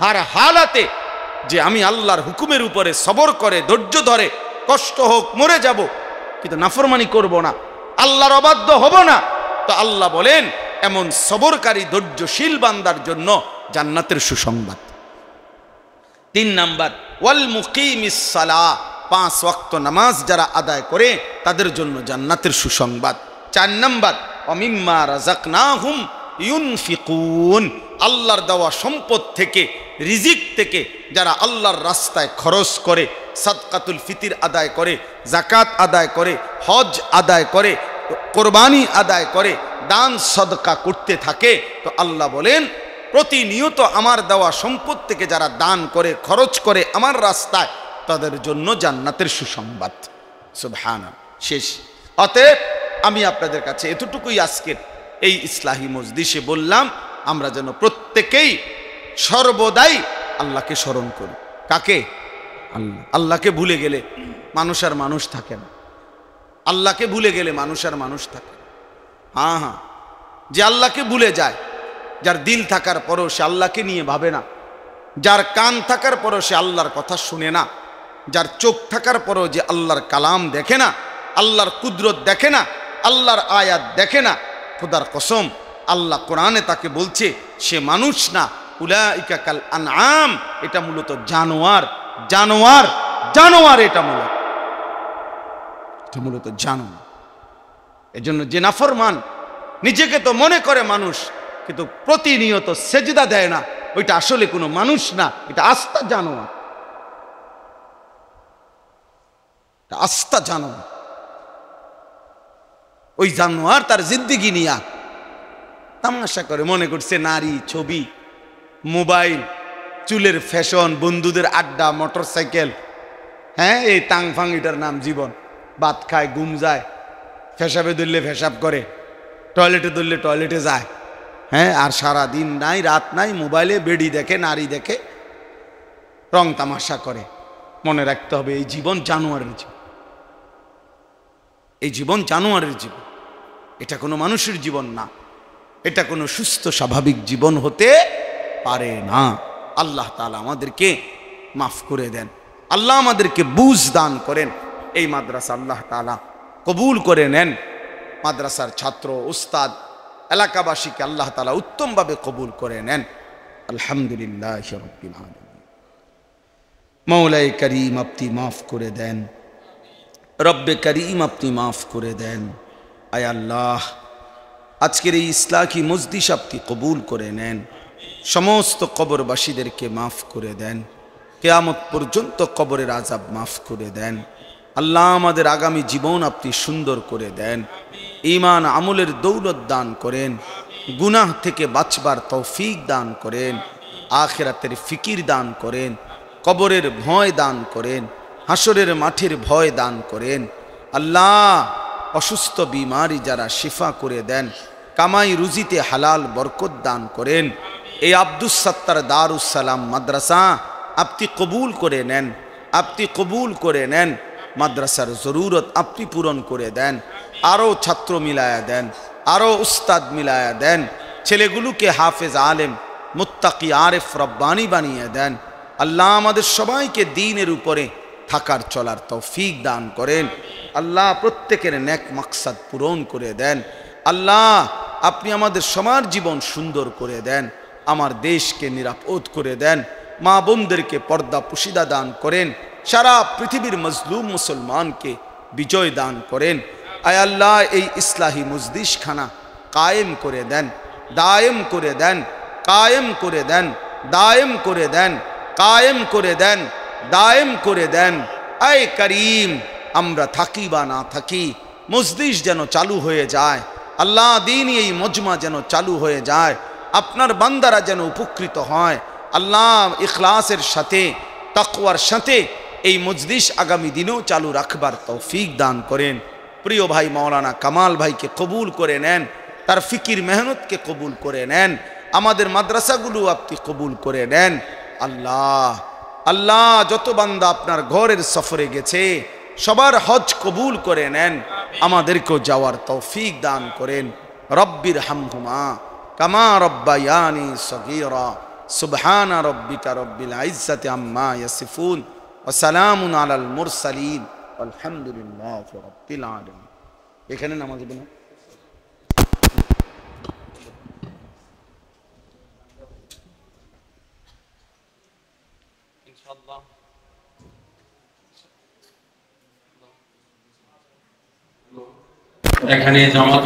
হার হালাতে যে আমি আল্লাহর হুকুমের উপরে সবর করে ধৈর্য ধরে, কষ্ট হোক মরে যাব কিন্তু নাফরমানি করব না, আল্লাহর অবাধ্য হব না, তো আল্লাহ বলেন এমন সবরকারী ধৈর্যশীল বান্দার জন্য জান্নাতের সুসংবাদ। 3 নাম্বার ওয়াল মুকিমিস সালাহ, 5 ওয়াক্ত নামাজ যারা আদায় করে তাদের জন্য জান্নাতের সুসংবাদ। 4 নাম্বার ওয়ামিম্মা রাযাকনাহুম ইউনফিকুন, আল্লাহর দেওয়া সম্পদ থেকে, রিজিক থেকে যারা আল্লাহর রাস্তায় খরচ করে, সাদকাতুল ফিতির আদায় করে, যাকাত আদায় করে, হজ আদায় করে, কোরবানি আদায় করে, দান সদকা করতে থাকে, তো আল্লাহ বলেন প্রতিনিয়ত আমার দেওয়া সম্পদ থেকে যারা দান করে, খরচ করে আমার রাস্তায়, তাদের জন্য জান্নাতের সুসংবাদ। সুবহানাল্লাহ। শেষ। অতএব আমি আপনাদের কাছে এতটুকুই আজকের এই ইসলাহি মজলিসে বললাম, আমরা যেন প্রত্যেকেই সর্বদাই আল্লাহকে স্মরণ করি। কাকে? আল্লাহ। আল্লাহকে ভুলে গেলে মানুষ আর মানুষ থাকে না, আল্লাহকে ভুলে গেলে মানুষ আর মানুষ থাকে। হ্যাঁ, যে আল্লাহকে ভুলে যায়, যার দিল থাকার পরও সে আল্লাহকে নিয়ে ভাবে না, যার কান থাকার পরও সে আল্লাহর কথা শুনে না, যার চোখ থাকার পরও যে আল্লাহর কালাম দেখে না, আল্লাহর কুদরত দেখে না, আল্লাহর আয়াত দেখে না, খোদার কসম আল্লাহ কোরআনে তাকে বলছে সে মানুষ না, উলাইকা কাল আনআম, এটা মূলত জানোয়ার, জানোয়ার, জানোয়ার, এটা মূলত জানোয়ার। এজন্য যে নাফরমান নিজেকে তো মনে করে মানুষ, কিন্তু প্রতিনিয়ত সেজদা দেয় না, ওইটা আসলে কোনো মানুষ না, এটা আস্তা জানোয়ার, আস্তা জানোয়ার। ওই জানোয়ার তার জিন্দেগি নিয়া তামাশা করে, মনে করছে নারী, ছবি, মোবাইল, চুলের ফ্যাশন, বন্ধুদের আড্ডা, মোটর সাইকেল, হ্যাঁ এই তাং ফাং, এটার নাম জীবন। ভাত খায়, ঘুম যায়, ফেসাবে ধরলে ফেসাব করে, টয়লেটে ধরলে টয়লেটে যায়, হ্যাঁ, আর সারা দিন নাই রাত নাই মোবাইলে বেডি দেখে, নারী দেখে, রং তামাশা করে। মনে রাখতে হবে এই জীবন জানোয়ারের জীবন, এই জীবন জানোয়ারের জীবন, এটা কোনো মানুষের জীবন না, এটা কোনো সুস্থ স্বাভাবিক জীবন হতে পারে না। আল্লাহ তাআলা আমাদেরকে মাফ করে দেন, আল্লাহ আমাদেরকে বুঝ দান করেন। এই মাদ্রাসা আল্লাহ তাআলা কবুল করে নেন, মাদ্রাসার ছাত্র, উস্তাদ, এলাকাবাসীকে আল্লাহ তাআলা উত্তমভাবে কবুল করে নেন। আলহামদুলিল্লাহ রাব্বিল আলামিন। মৌলাই করিম আপনি মাফ করে দেন, রব্বে করিম আপনি মাফ করে দেন। আয় আল্লাহ, আজকের এই ইসলাহি মজলিস আপনি কবুল করে নেন, সমস্ত কবরবাসীদেরকে মাফ করে দেন, কিয়ামত পর্যন্ত কবরের আযাব মাফ করে দেন। আল্লাহ আমাদের আগামী জীবন আপনি সুন্দর করে দেন, ঈমান আমলের দৌলত দান করেন, গুনাহ থেকে বাঁচবার তৌফিক দান করেন, আখিরাতের ফিকির দান করেন, কবরের ভয় দান করেন, হাসরের মাঠের ভয় দান করেন। আল্লাহ অসুস্থ বিমারি যারা শিফা করে দেন, কামাই রুজিতে হালাল বরকত দান করেন। এই আব্দুস সাত্তার দারুস সালাম মাদ্রাসা আপনি কবুল করে নেন, আপনি কবুল করে নেন। মাদ্রাসার জরুরত আপনি পূরণ করে দেন, আরও ছাত্র মিলায়া দেন, আরও উস্তাদ মিলায়া দেন, ছেলেগুলোকে হাফেজ আলেম মুত্তাকি আরেফ রব্বানি বানিয়ে দেন। আল্লাহ আমাদের সবাইকে দ্বীনের উপরে থাকার চলার তৌফিক দান করেন। আল্লাহ প্রত্যেকের নেক মাকসাদ পূরণ করে দেন। আল্লাহ আপনি আমাদের সবার জীবন সুন্দর করে দেন, আমার দেশকে নিরাপদ করে দেন, মা বোনদেরকে পর্দা পুশিদা দান করেন, সারা পৃথিবীর মজলুম মুসলমানকে বিজয় দান করেন। আয় আল্লাহ এই ইসলাহি মজলিস খানা কায়েম করে দেন, দায়েম করে দেন, কায়েম করে দেন, দায়েম করে দেন, কায়েম করে দেন, দায়েম করে দেন। আয় করিম, আমরা থাকি বা না থাকি, মজলিস যেন চালু হয়ে যায়। আল্লাহ দ্বীনি এই মজমা যেন চালু হয়ে যায়, আপনার বান্দারা যেন উপকৃত হয়। আল্লাহ ইখলাসের সাথে, তাকওয়ার সাথে এই মজলিস আগামী দিনেও চালু রাখবার তৌফিক দান করেন। প্রিয় ভাই মাওলানা কামাল ভাইকে কবুল করে নেন, তার ফিকির মেহনতকে কবুল করে নেন, আমাদের মাদ্রাসাগুলো আপনি কবুল করে নেন। আল্লাহ আল্লাহ যত বান্দা আপনার ঘরের সফরে গেছে সবার হজ কবুল করে নেন, আমাদেরকেও যাওয়ার তৌফিক দান করেন। রব্বির হামহুমা কামা রব্বায়ানি সগীরা। সুবহান রব্বিকা রব্বিল ইজ্জাতি আম্মা ইয়াসিফুন ওয়া সালামুন আলাল মুরসালিন আলহামদুলিল্লাহি রাব্বিল আলামিন। এখানে নামাজ পড়ুন। ইনশাআল্লাহ এখানে জামাত